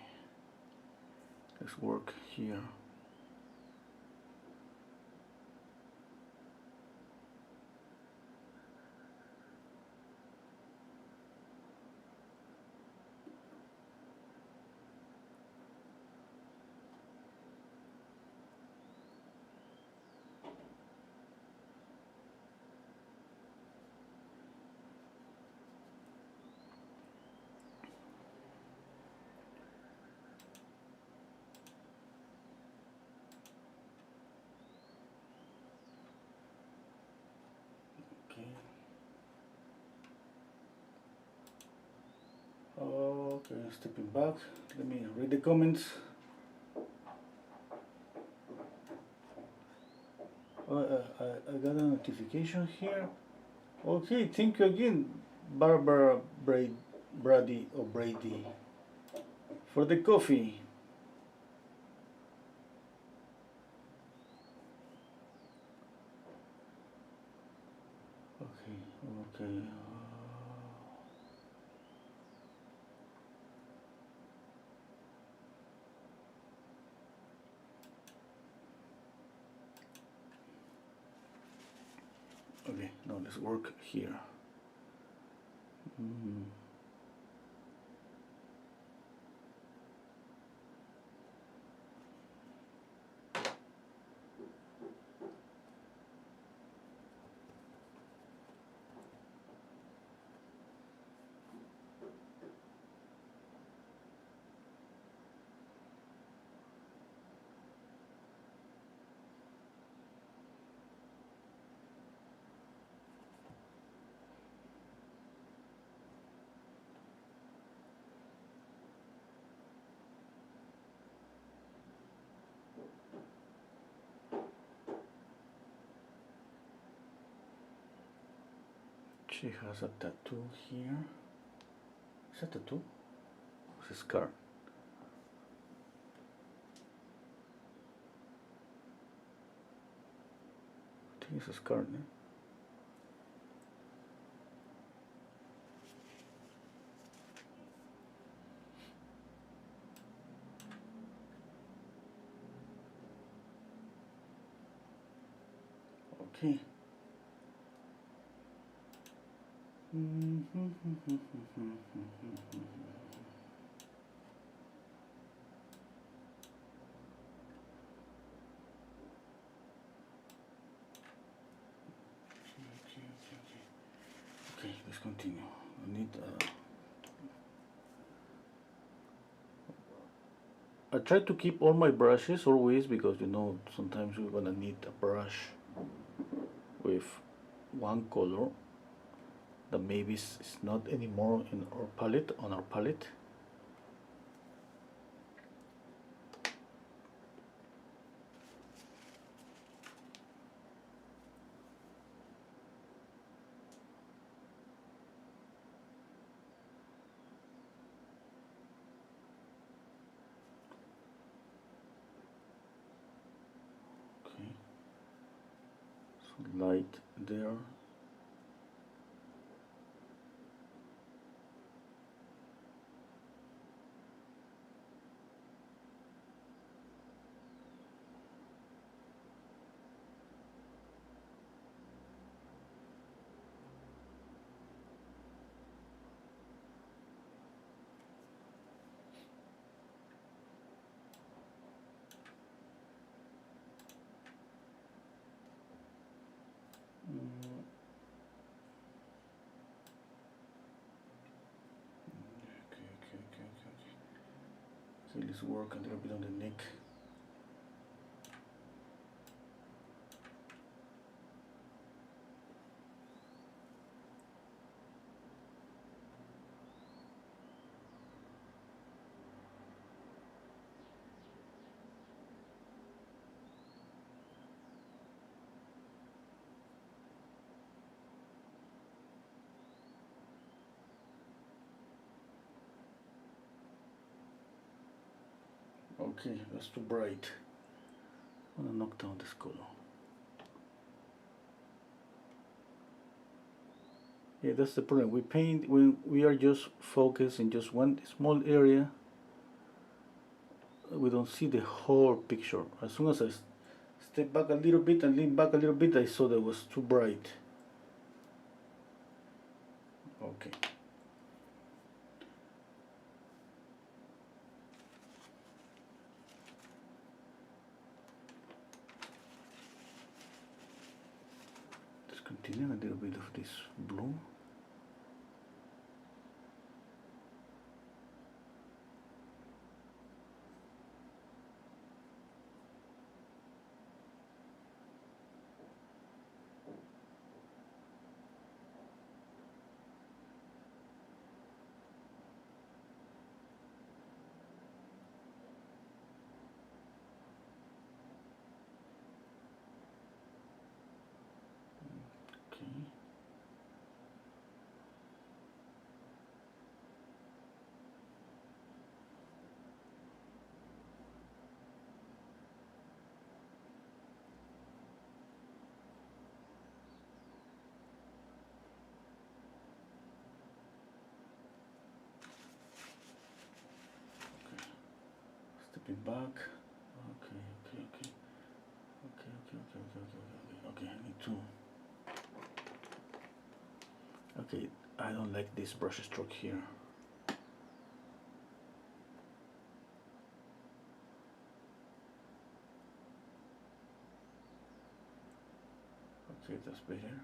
let's work here. Okay, stepping back. Let me read the comments. I got a notification here. Okay, thank you again, Barbara Brady or Brady, for the coffee. Okay, okay. Okay, now let's work here. She has a tattoo here. Is that a tattoo? It's a scar. I think it's a scar, no? Okay. Okay, let's continue. I need. I try to keep all my brushes always because you know sometimes we're gonna need a brush with one color that maybe is not anymore in our palette, on our palette. Okay, so light there. Okay, let's work a little bit on the neck. Okay, that's too bright. I'm gonna knock down this color. Yeah, that's the problem. We paint when we are just focused in just one small area. We don't see the whole picture. As soon as I step back a little bit and lean back a little bit, I saw that it was too bright. Okay. Let's continue a little bit of this blue. Okay. Stepping back. Okay, okay, okay. Okay, okay, okay, okay, okay, okay, okay. I need to. Okay, I don't like this brush stroke here. Okay, that's better.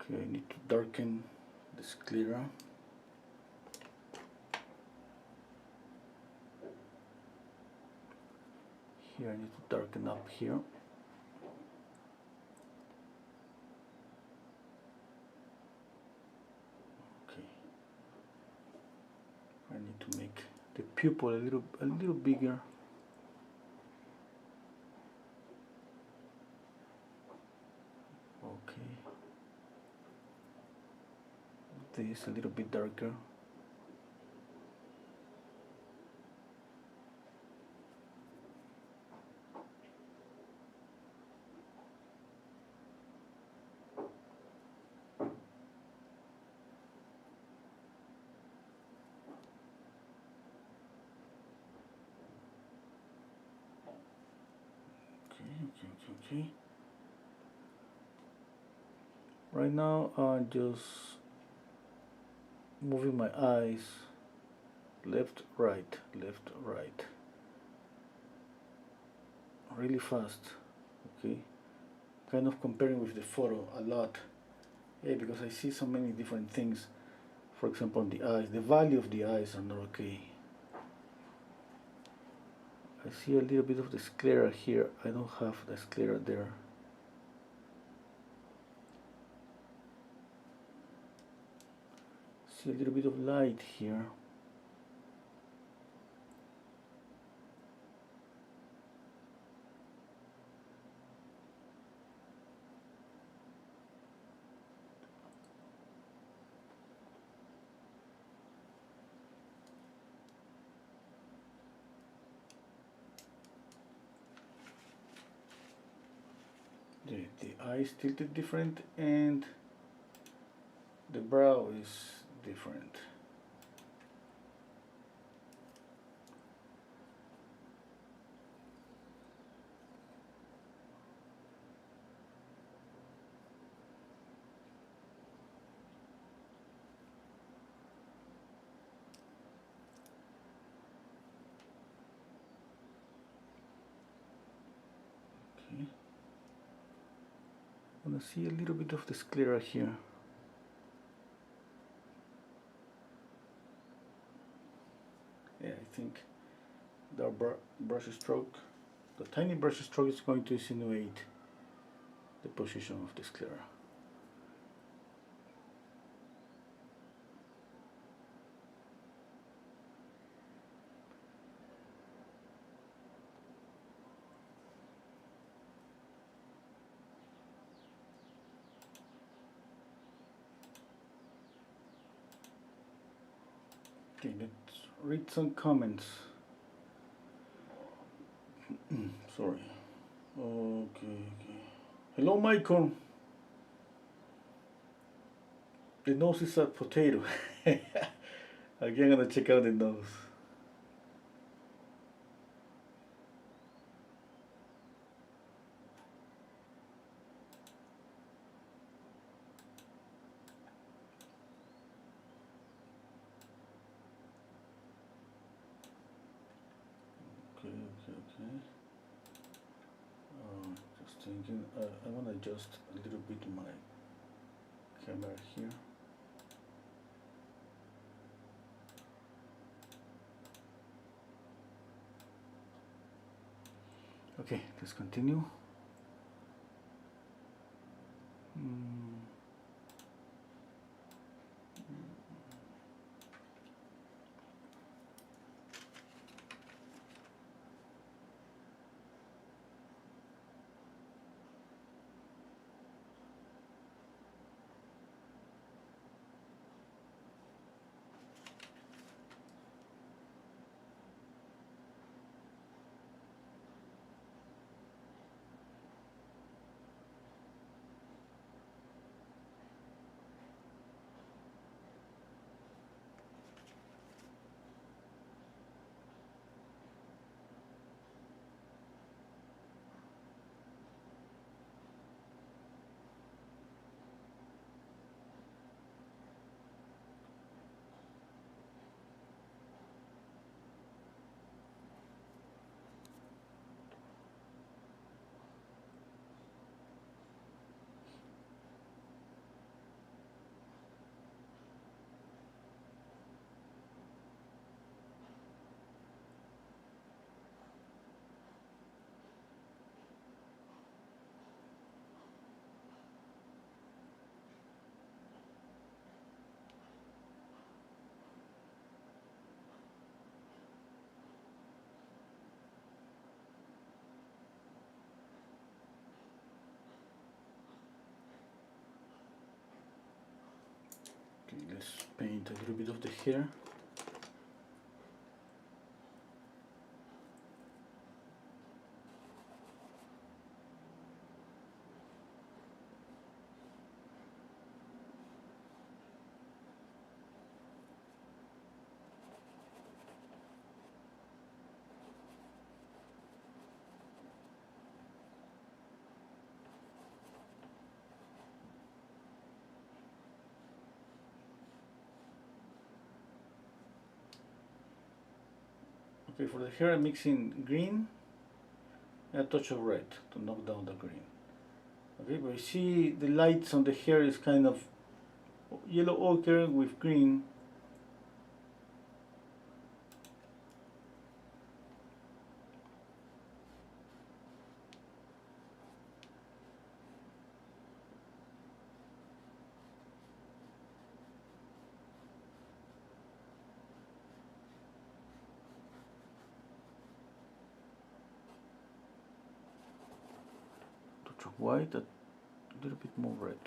Okay, I need to darken this clearer. Here I need to darken up here. Okay. I need to make the pupil a little bigger. Okay. This a little bit darker. Okay. Right now I'm just moving my eyes left, right, really fast. Okay, kind of comparing with the photo a lot, because I see so many different things. For example, the eyes, the value of the eyes are not okay. I see a little bit of the sclera here. I don't have the sclera there. See a little bit of light here. The eyes tilted different and the brow is different. Okay. I'm gonna see a little bit of the sclera here. Yeah, I think the brush stroke, the tiny brush stroke is going to insinuate the position of the sclera. Okay, let's read some comments. Sorry. Okay. Hello, Michael. The nose is a potato. Again, I'm gonna check out the nose. Okay. Just thinking, I want to adjust a little bit my camera here. Okay, let's continue. Okay, let's paint a little bit of the hair. Okay, for the hair I'm mixing green and a touch of red to knock down the green. Okay, but you see the lights on the hair is kind of yellow ochre with green. Touch of white, a little bit more red.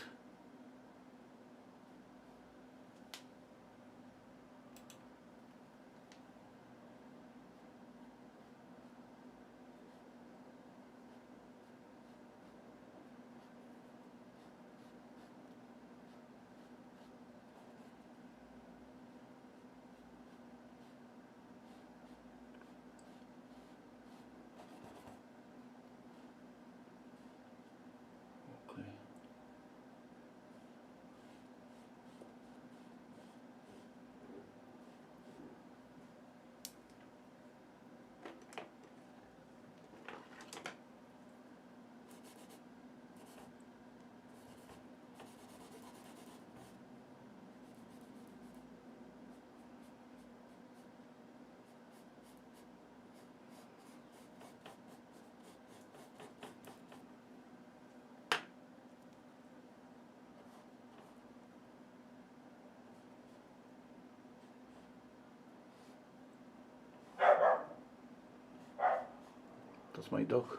Okay. That's my dog.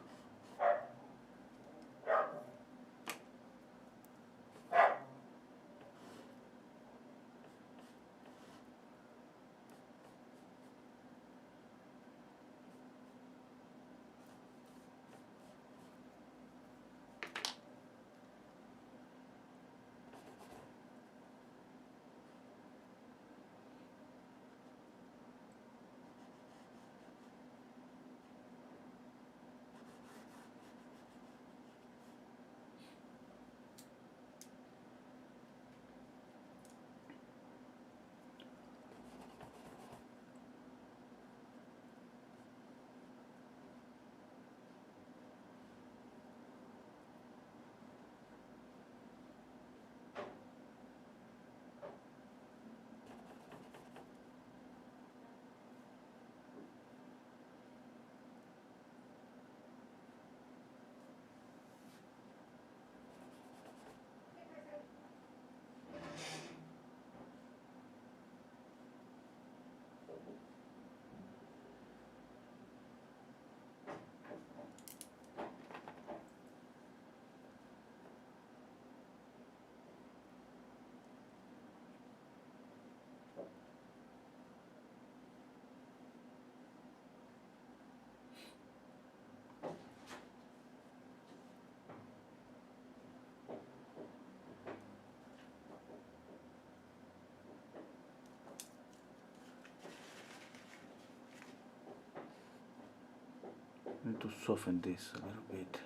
I need to soften this a little bit.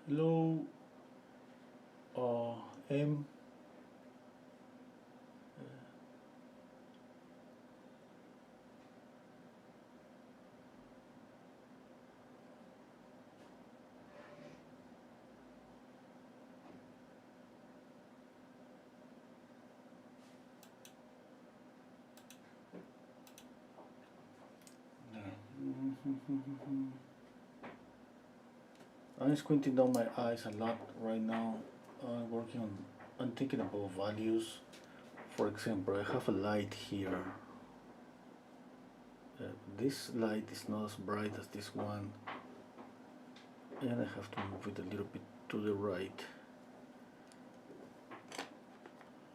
Hello, M. I'm squinting down my eyes a lot right now. I'm working on, I'm thinking about values. For example, I have a light here. This light is not as bright as this one, and I have to move it a little bit to the right.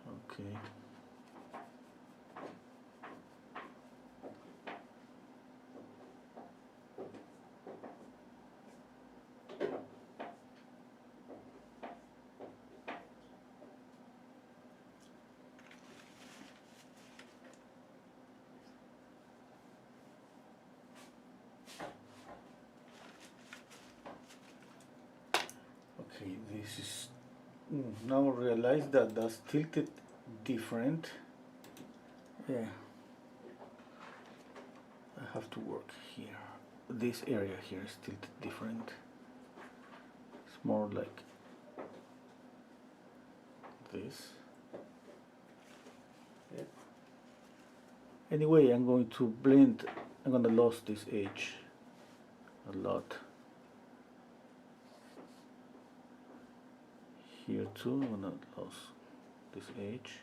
Okay. Okay, this is now realize that that's tilted different. Yeah, I have to work here. This area here is tilted different. It's more like this. Yeah. Anyway, I'm going to blend. I'm gonna lose this edge a lot. Here too, I'm gonna lose this edge.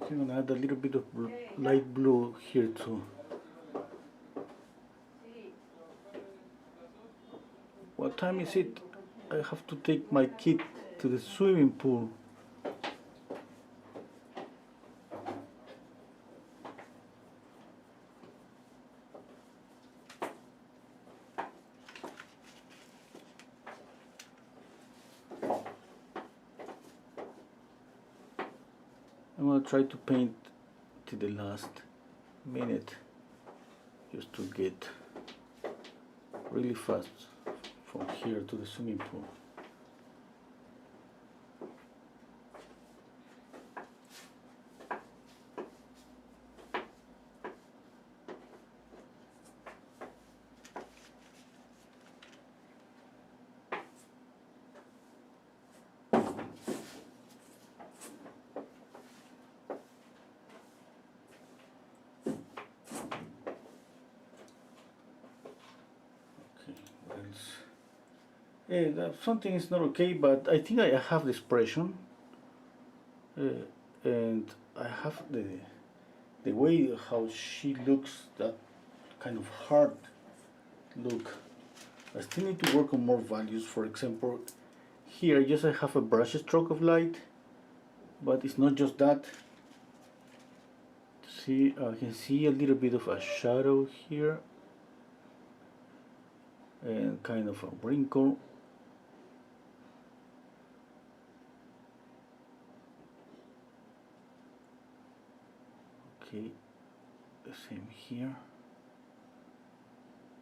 I'm gonna add a little bit of light blue here too. What time is it? I have to take my kid to the swimming pool. I'm gonna try to paint to the last minute just to get really fast from here to the swimming pool. Something is not okay, but I think I have the expression, and I have the way how she looks, that kind of hard look. I still need to work on more values. For example, here just I have a brush stroke of light, but it's not just that. See, I can see a little bit of a shadow here and kind of a wrinkle. Okay, the same here.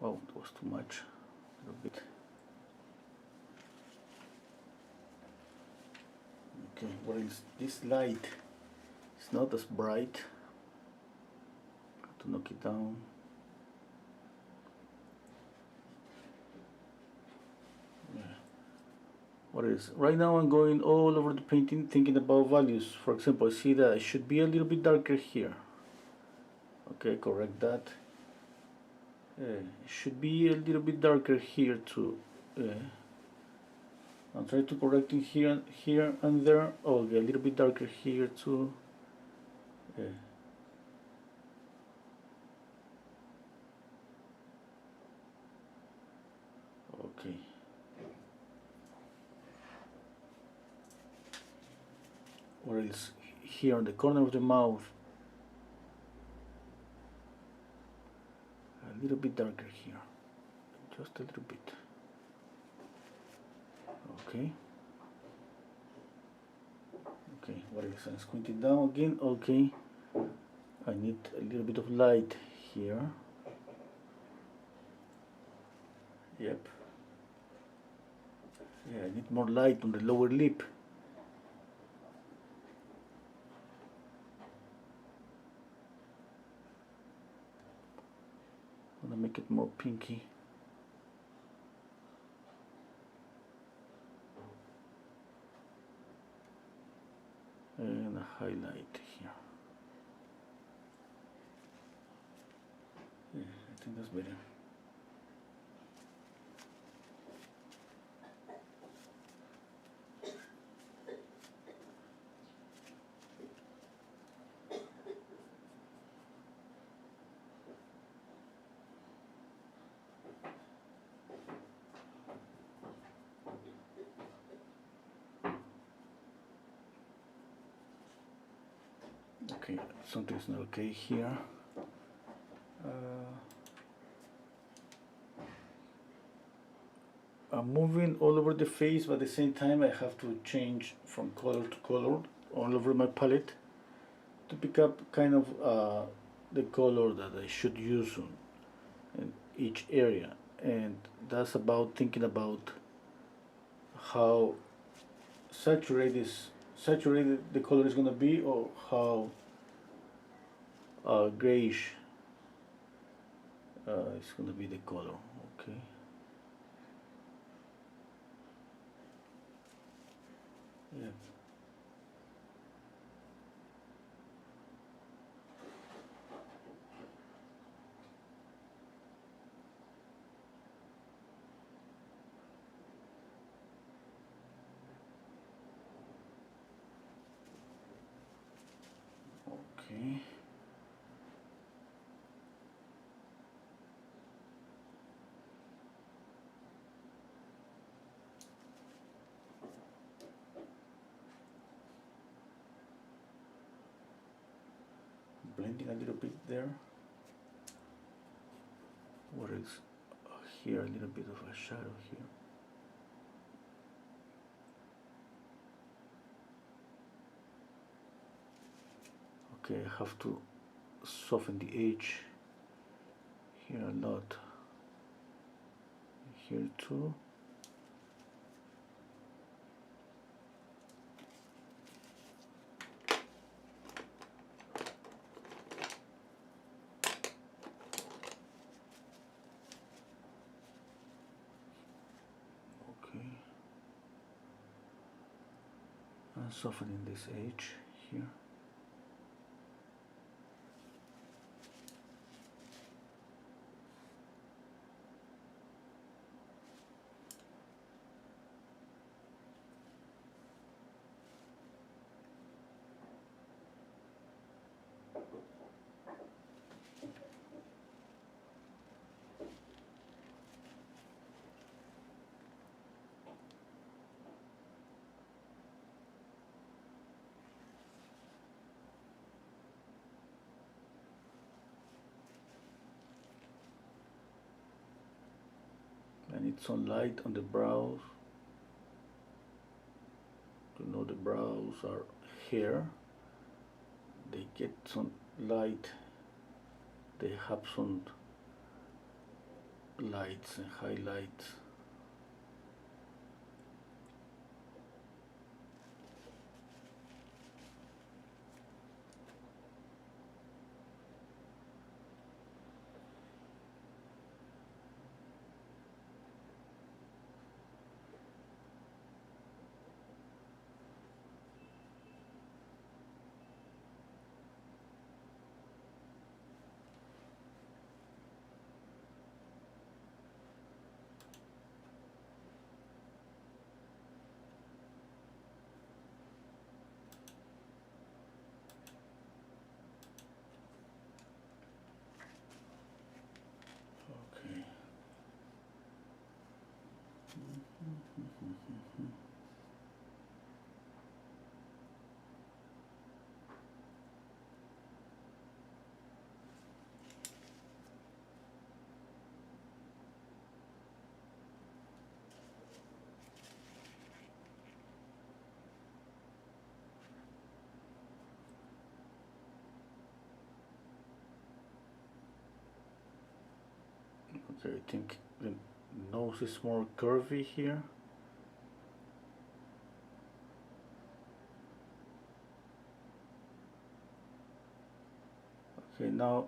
Oh, it was too much. A little bit. Okay, what is this light? It's not as bright. Have to knock it down. Yeah. What is right now? I'm going all over the painting, thinking about values. For example, I see that I should be a little bit darker here. Okay, correct that. It should be a little bit darker here too. I'll try to correct it here and there. Oh, okay, a little bit darker here too. Okay. Or else here on the corner of the mouth, a little bit darker here, just a little bit. Okay. Okay, what else? I'm squinting down again. Okay. I need a little bit of light here. Yep. Yeah, I need more light on the lower lip. I'm gonna make it more pinky. And a highlight here. Yeah, I think that's better. Okay, something's not okay here. I'm moving all over the face, but at the same time I have to change from color to color all over my palette to pick up kind of the color that I should use in each area. And that's about thinking about how saturated the color is going to be, or how grayish it's going to be the color. Okay. Yeah. Okay. Blending a little bit there. What is here? A little bit of a shadow here. Okay, I have to soften the edge here a lot. Here too. Okay. And softening this edge here. I need some light on the brows. You know, the brows are here. They get some light. They have some lights and highlights. Okay. Okay, I think the nose is more curvy here. Okay, now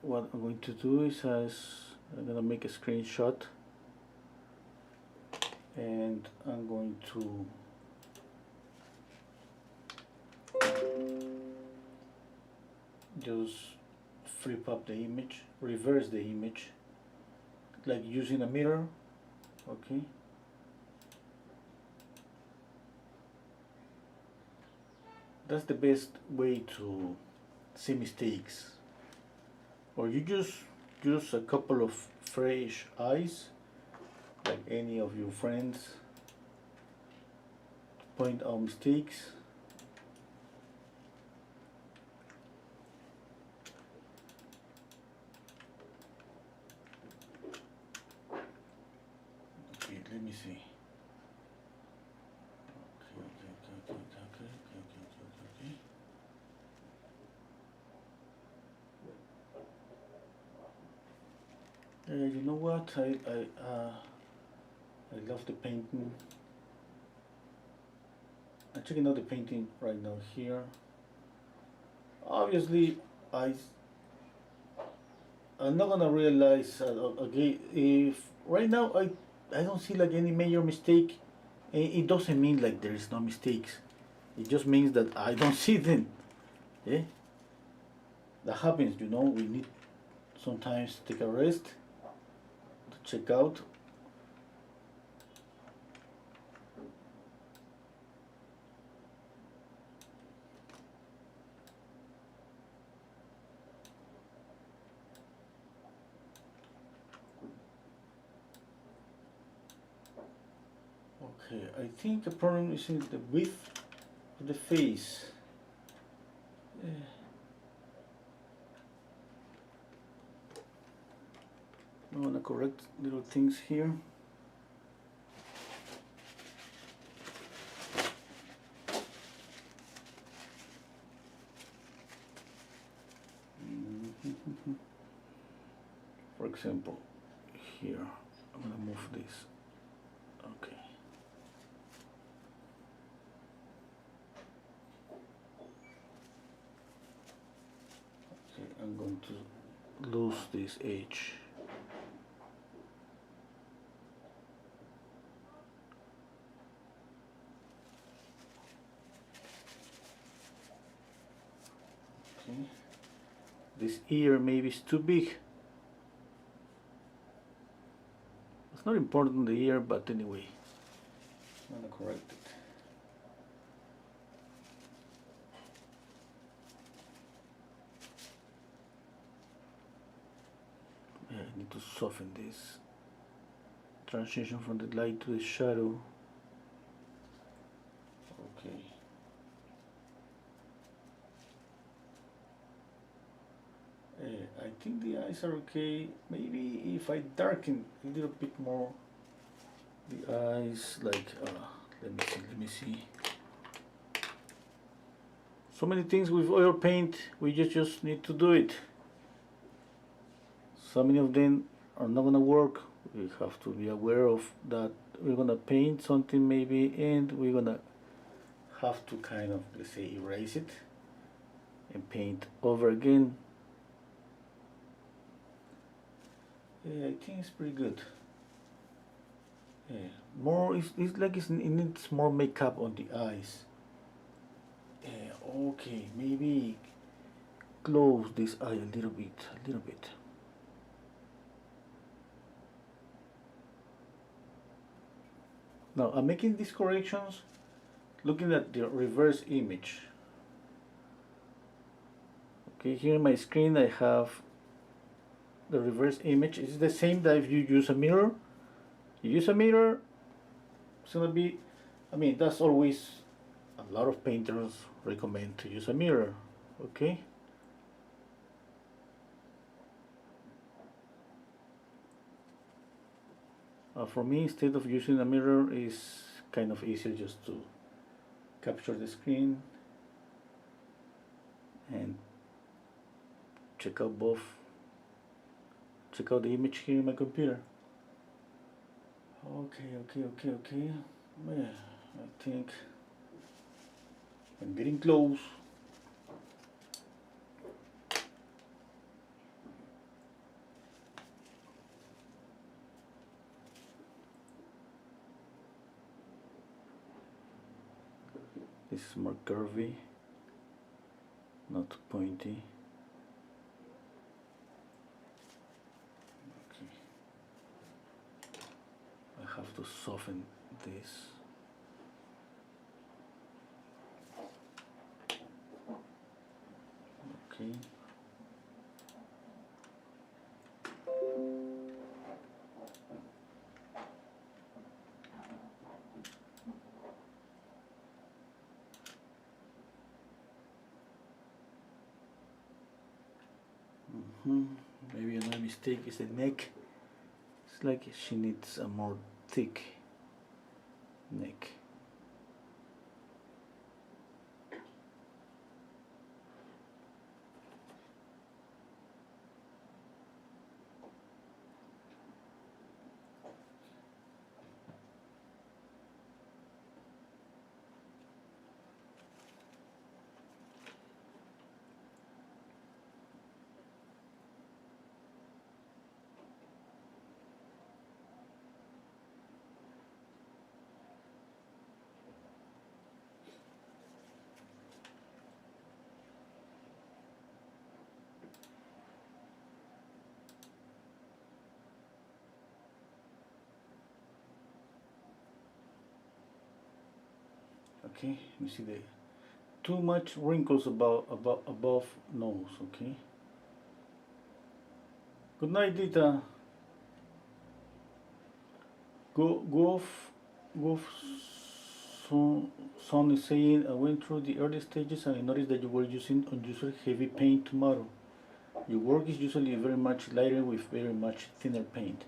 what I'm going to do is I'm going to make a screenshot, and I'm going to just flip up the image, reverse the image, like using a mirror. Okay. That's the best way to see mistakes. Or you just use a couple of fresh eyes, like any of your friends, to point out mistakes. You know what? I love the painting. I'm checking out the painting right now here. Obviously, I'm not gonna realize okay, if right now I don't see like any major mistake. It doesn't mean like there is no mistakes. It just means that I don't see them. Yeah, that happens. You know, we need sometimes take a rest to check out. Okay, I think the problem is in the width of the face. I want to correct little things here. For example, here, I'm going to move this. Okay. Okay, I'm going to lose this edge. Okay. This ear maybe is too big. It's not important the ear, but anyway, I'm gonna correct it. Yeah, I need to soften this transition from the light to the shadow. Okay. I think the eyes are okay. Maybe if I darken a little bit more the eyes, like let me see. So many things with oil paint, we just need to do it. So many of them are not gonna work. We have to be aware of that. We're gonna paint something maybe, and we're gonna have to kind of, let's say, erase it and paint over again. Yeah, I think it's pretty good. Yeah, more it's like it needs more makeup on the eyes. Yeah, okay, maybe close this eye a little bit, a little bit. Now I'm making these corrections looking at the reverse image. Okay, here in my screen I have the reverse image. It's the same that if you use a mirror. You use a mirror, it's gonna be, I mean, that's always, a lot of painters recommend to use a mirror, okay? For me, instead of using a mirror, is kind of easier just to capture the screen and check out check out the image here in my computer. Okay. Yeah, I think I'm getting close. This is more curvy, not pointy. Okay. I have to soften this. Okay. Maybe another mistake is the neck. It's like she needs a more thick neck. Okay, you see the too much wrinkles above nose. Okay. Good night, Dita. Goof Son is saying, I went through the early stages and I noticed that you were using unusually heavy paint tomorrow. Your work is usually very much lighter with very much thinner paint.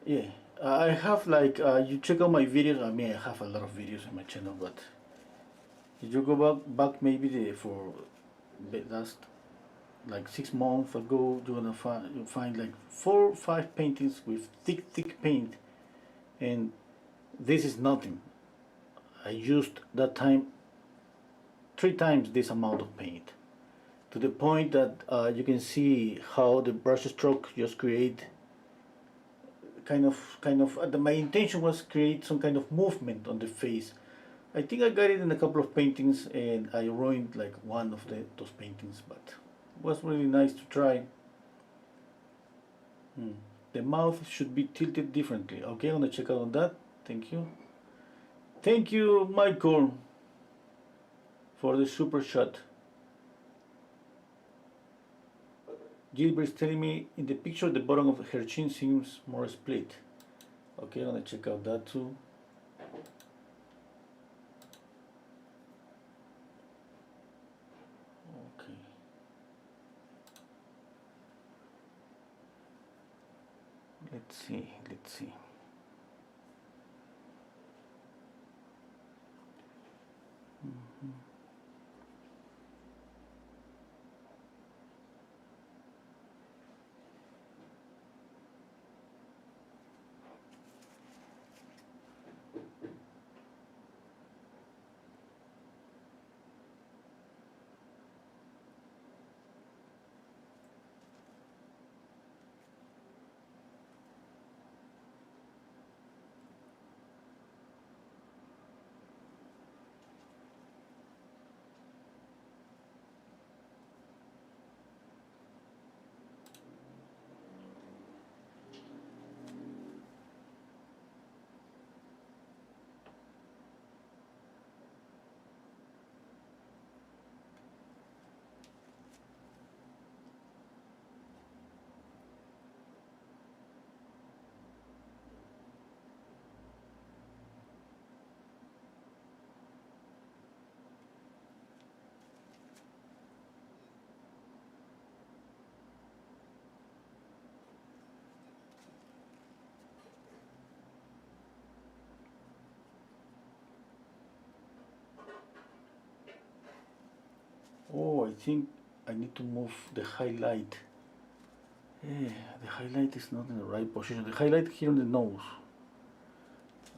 Yeah, I have like, you check out my videos, I mean I have a lot of videos on my channel, but if you go back maybe for the last like 6 months ago, you're gonna find like 4 or 5 paintings with thick paint, and this is nothing. I used that time 3 times this amount of paint, to the point that you can see how the brush stroke just create my intention was create some kind of movement on the face. I think I got it in a couple of paintings and I ruined like one of those paintings, but it was really nice to try. The mouth should be tilted differently. Okay, I'm gonna check out on that. Thank you. Thank you, Michael, for the super shot. Gilbert's telling me in the picture the bottom of her chin seems more split. Okay, I'm gonna check out that too. Okay. Let's see. Oh, I think I need to move the highlight. Yeah, the highlight is not in the right position. The highlight here on the nose.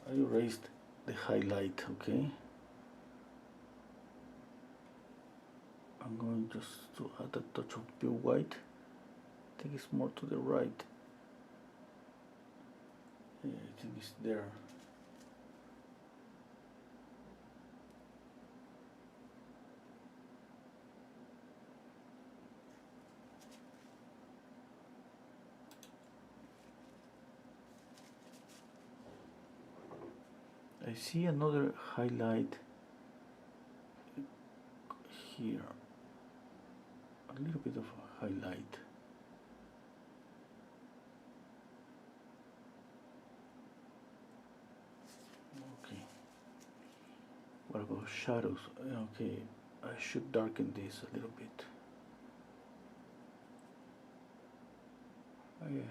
I erased the highlight, okay? I'm going just to add a touch of pure white. I think it's more to the right. Yeah, I think it's there. I see another highlight here. A little bit of a highlight. Okay. What about shadows? Okay, I should darken this a little bit. Oh, yeah.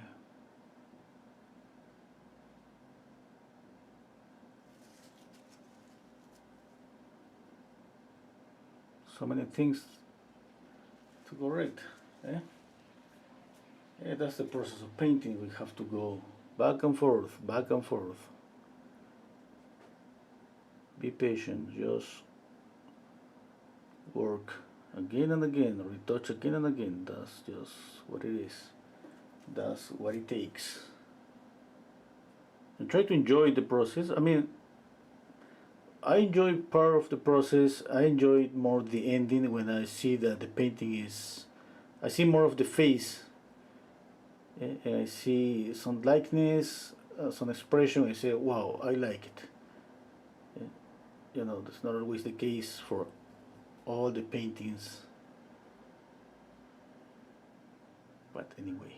So many things to correct, eh? Yeah, that's the process of painting. We have to go back and forth, back and forth. Be patient, just work again and again, retouch again and again. That's just what it is. That's what it takes. And try to enjoy the process. I mean, I enjoy part of the process. I enjoy more the ending when I see that the painting is. I see more of the face. I see some likeness, some expression. I say, wow, I like it. you know, that's not always the case for all the paintings. But anyway,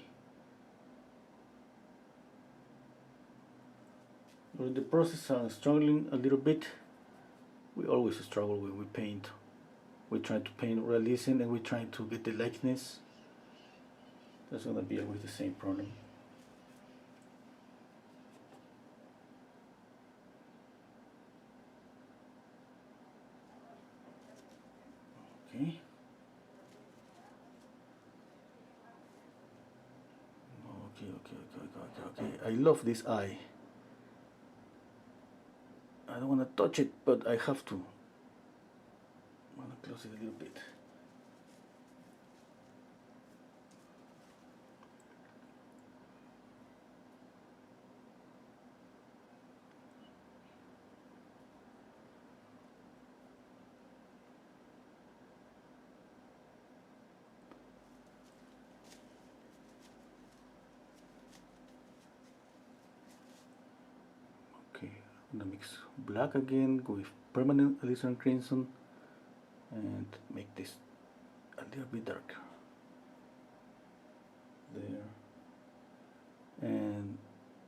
during the process I'm struggling a little bit. We always struggle when we paint. We try to paint realism and we try to get the likeness. That's gonna be always the same problem. Okay. Okay. I love this eye. I don't want to touch it, but I have to. I want to close it a little bit. Okay, I'm gonna mix black again with permanent alizarin crimson and make this a little bit darker. There. And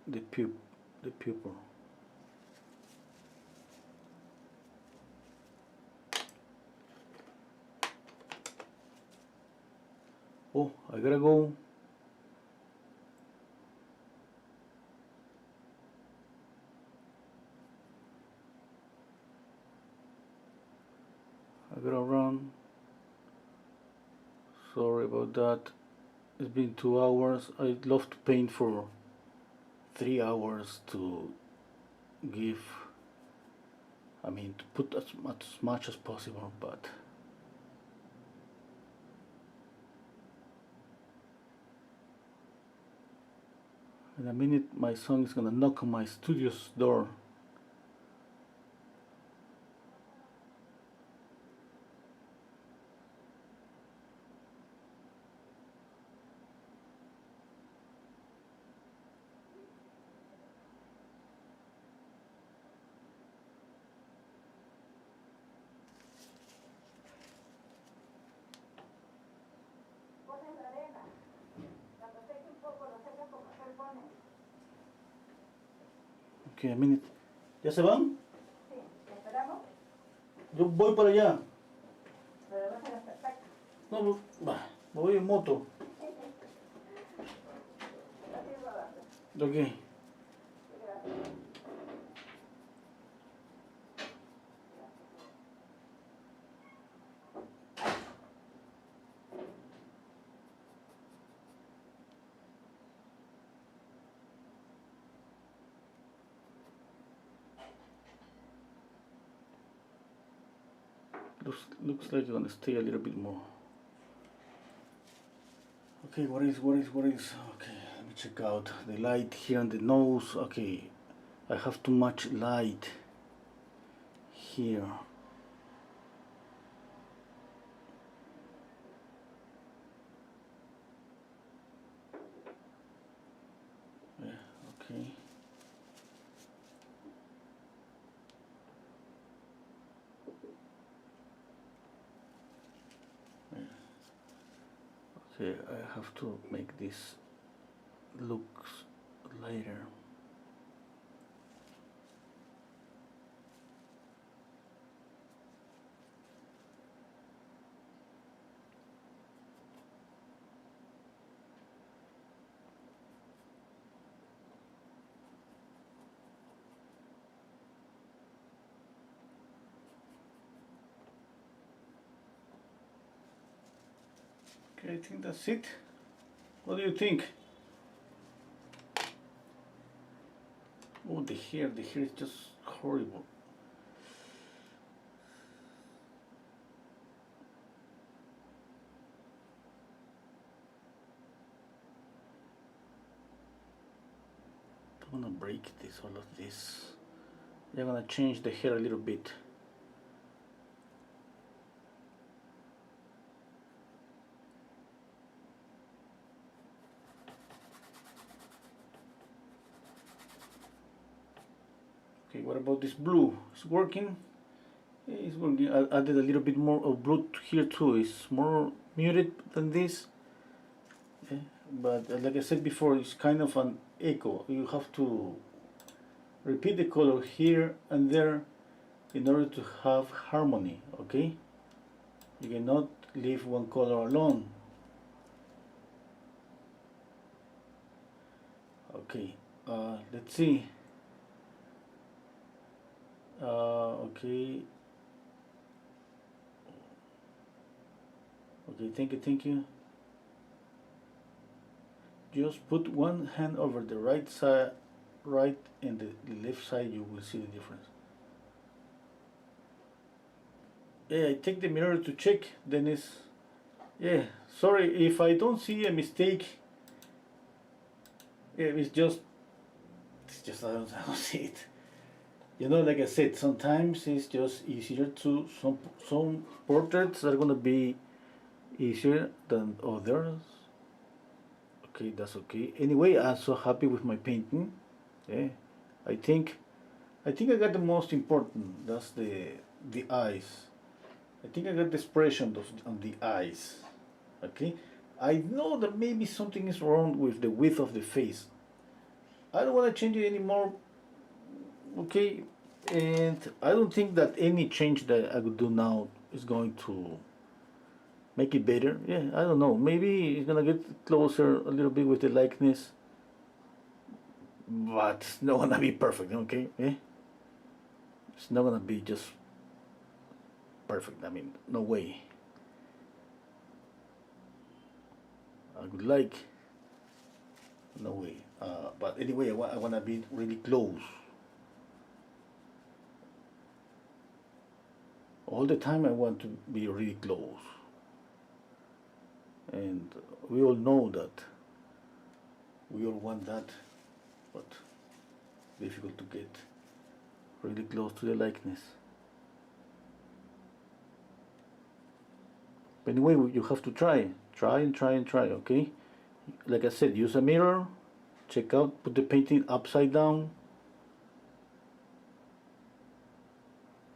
the pupil. Oh, I gotta go. I gotta run. Sorry about that. It's been 2 hours. I'd love to paint for 3 hours to give, I mean, to put as much as possible, but in a minute my son is gonna knock on my studio's door. Okay, a minute. ¿Ya se van? Sí, esperamos. Yo voy para allá. Pero no se les perfecto. No, va, me voy en moto. Así rodando. Ok. Gracias. Looks like you're gonna stay a little bit more. Okay, what is? Okay, let me check out the light here on the nose. Okay, I have too much light here. Yeah, okay. Okay, I have to make this look lighter. Okay, I think that's it. What do you think? Oh, the hair is just horrible. I'm gonna break this, all of this. I'm gonna change the hair a little bit. Okay, what about this blue? It's working. It's working. I added a little bit more of blue here too. It's more muted than this. Yeah. But like I said before, it's kind of an echo. You have to repeat the color here and there in order to have harmony, okay? You cannot leave one color alone. Okay, let's see. Okay. Okay, thank you. Just put one hand over the right side, right, and the left side, you will see the difference. Yeah, I take the mirror to check, Dennis. Yeah, sorry if I don't see a mistake. Yeah, it's just I don't see it. You know, like I said, sometimes it's just easier to some portraits are gonna be easier than others. Okay, that's okay. Anyway, I'm so happy with my painting. Yeah, I think I got the most important. That's the eyes. I think I got the expression on the eyes. Okay, I know that maybe something is wrong with the width of the face. I don't want to change it anymore. Okay, and I don't think that any change that I would do now is going to make it better. Yeah, I don't know. Maybe it's gonna get closer a little bit with the likeness, but it's not gonna be perfect. Okay, yeah, it's not gonna be just perfect. I mean, no way. I would like, no way. But anyway, I wanna be really close. All the time I want to be really close. And we all know that. We all want that, but difficult to get really close to the likeness. But anyway, you have to try and try, okay? Like I said, use a mirror, check out, put the painting upside down,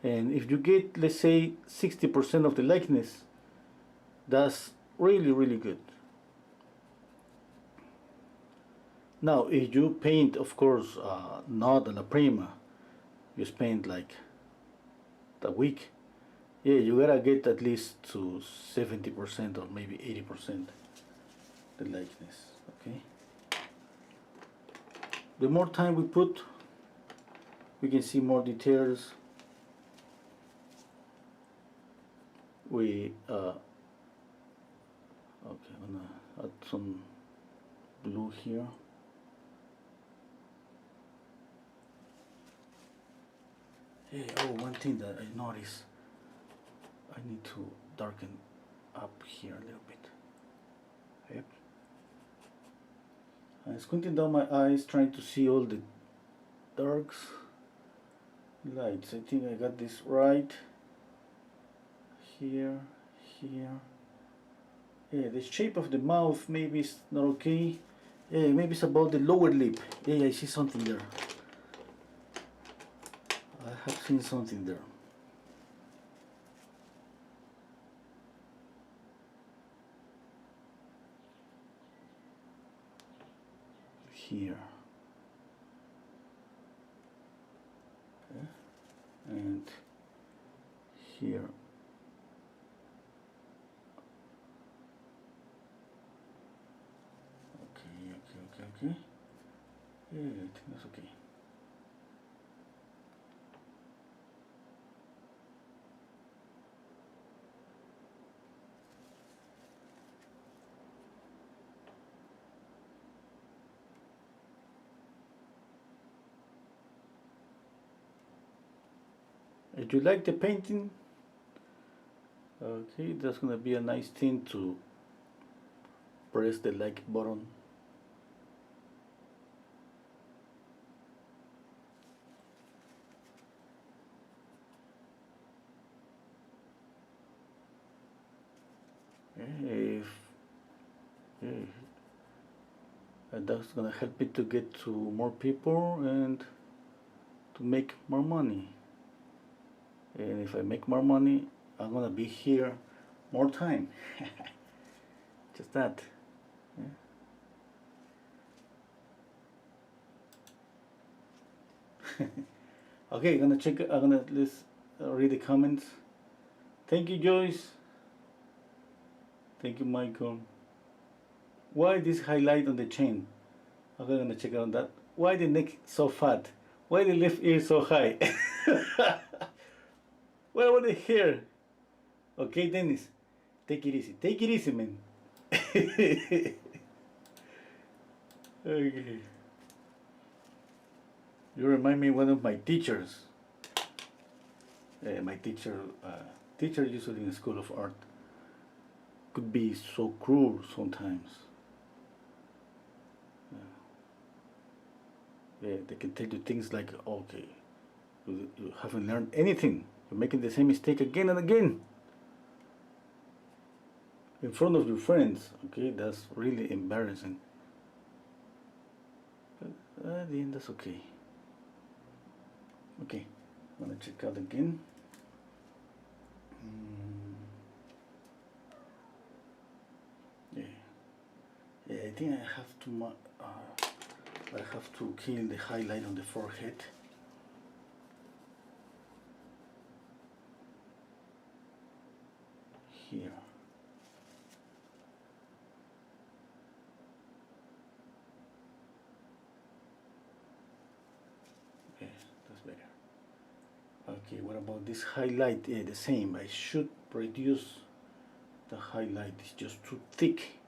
and if you get, let's say, 60% of the likeness, that's really good. Now, if you paint, of course, not a la prima, you spend like a week, yeah, you gotta get at least to 70% or maybe 80% the likeness, okay? The more time we put, we can see more details. We okay, I'm gonna add some blue here. Hey, oh, one thing that I noticed, I need to darken up here a little bit. Yep. I'm squinting down my eyes, trying to see all the darks, lights. I think I got this right. Here. Yeah, the shape of the mouth maybe is not okay. Yeah, maybe it's about the lower lip. Yeah, I see something there. I have seen something there. Here. Okay. And here. Okay. Yeah, I think that's okay. If you like the painting, okay, that's gonna be a nice thing to press the like button. If and that's gonna help me to get to more people and to make more money. and if I make more money, I'm gonna be here more time. Just that. Yeah. Okay, let's read the comments. Thank you, Joyce. Thank you, Michael. Why this highlight on the chain? Okay, I'm gonna check out that. Why the neck so fat? Why the left ear so high? What about the hair? Okay, Dennis, take it easy. Take it easy, man. Okay. You remind me of one of my teachers. My teacher usually in School of Art could be so cruel sometimes. Yeah, they can tell you things like, okay, you haven't learned anything. You're making the same mistake again and again. In front of your friends, okay, that's really embarrassing. But at the end, that's okay. Okay, I'm gonna check out again. Yeah, I think I have to kill the highlight on the forehead. Here. Okay, that's better. Okay, what about this highlight? Yeah, the same. I should reduce the highlight. It's just too thick.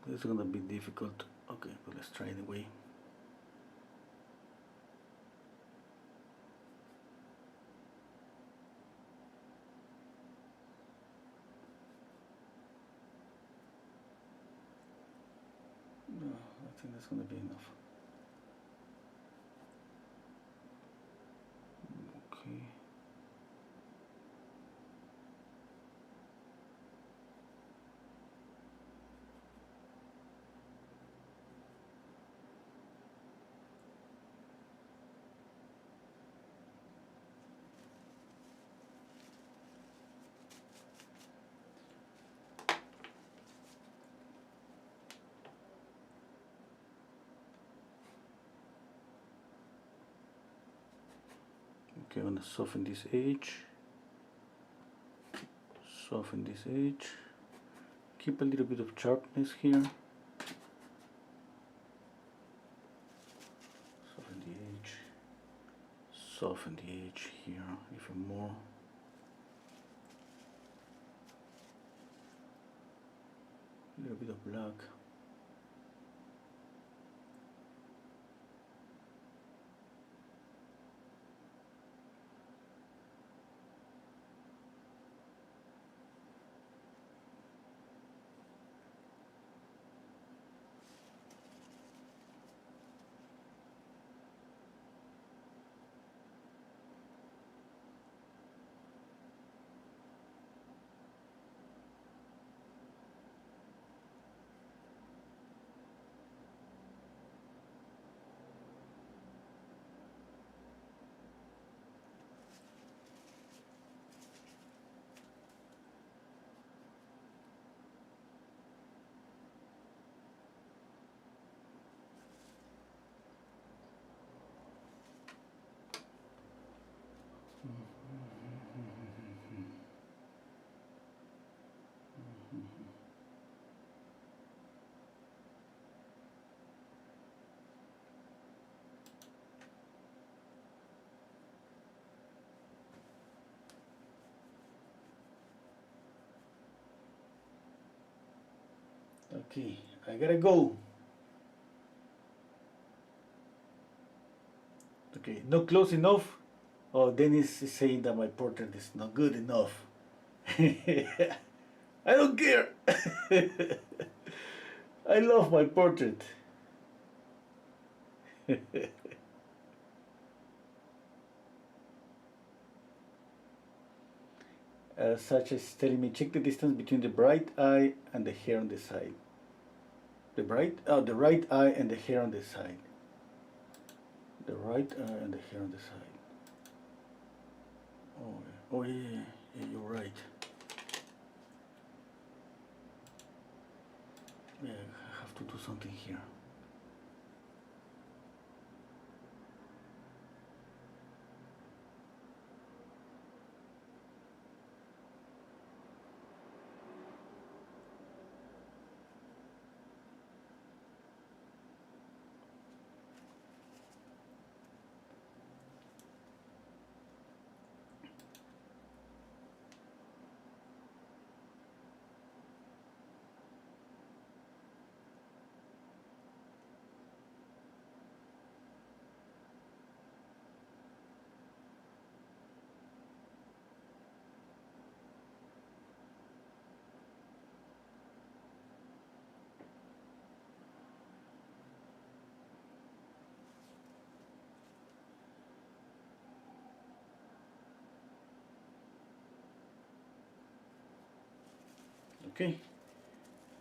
This is gonna be difficult. Okay, but let's try it anyway. No, I think that's gonna be enough. Okay. Okay, I'm gonna soften this edge. Soften this edge. Keep a little bit of sharpness here. Soften the edge. Soften the edge here even more. A little bit of black. Okay, I gotta go. Okay, not close enough. Oh, Dennis is saying that my portrait is not good enough. I don't care. I love my portrait. Such as telling me check the distance between the bright eye and the hair on the side. The right eye and the hair on the side. the right and the hair on the side. Oh yeah, you're right. Yeah, I have to do something here. Okay,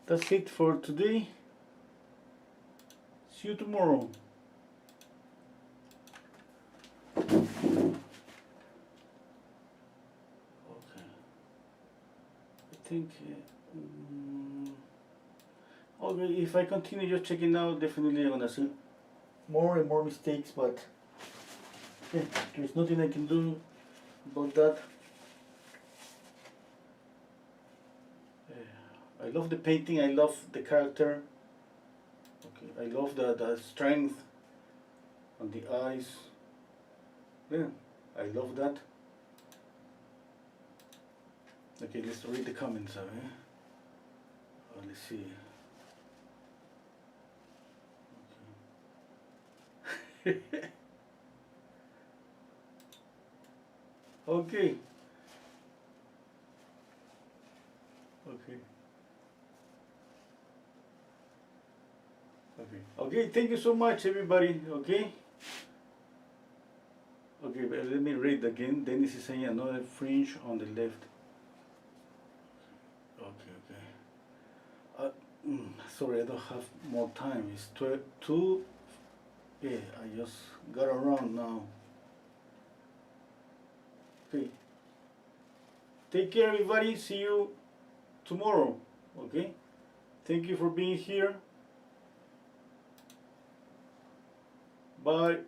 that's it for today. See you tomorrow. Okay, I think. Okay, if I continue just checking out, definitely I'm gonna see more and more mistakes, but yeah, there's nothing I can do about that. I love the painting, I love the character. Okay, I love the strength on the eyes. Yeah, I love that. Okay, let's read the comments. Let's see. Okay. Okay. Okay. Okay. Okay. Thank you so much, everybody. Okay. Okay. But let me read again. Dennis is saying another fringe on the left. Okay. Okay. Sorry, I don't have more time. It's 2. Yeah, I just got around now. Okay. Take care, everybody. See you tomorrow. Okay. Thank you for being here. Bye.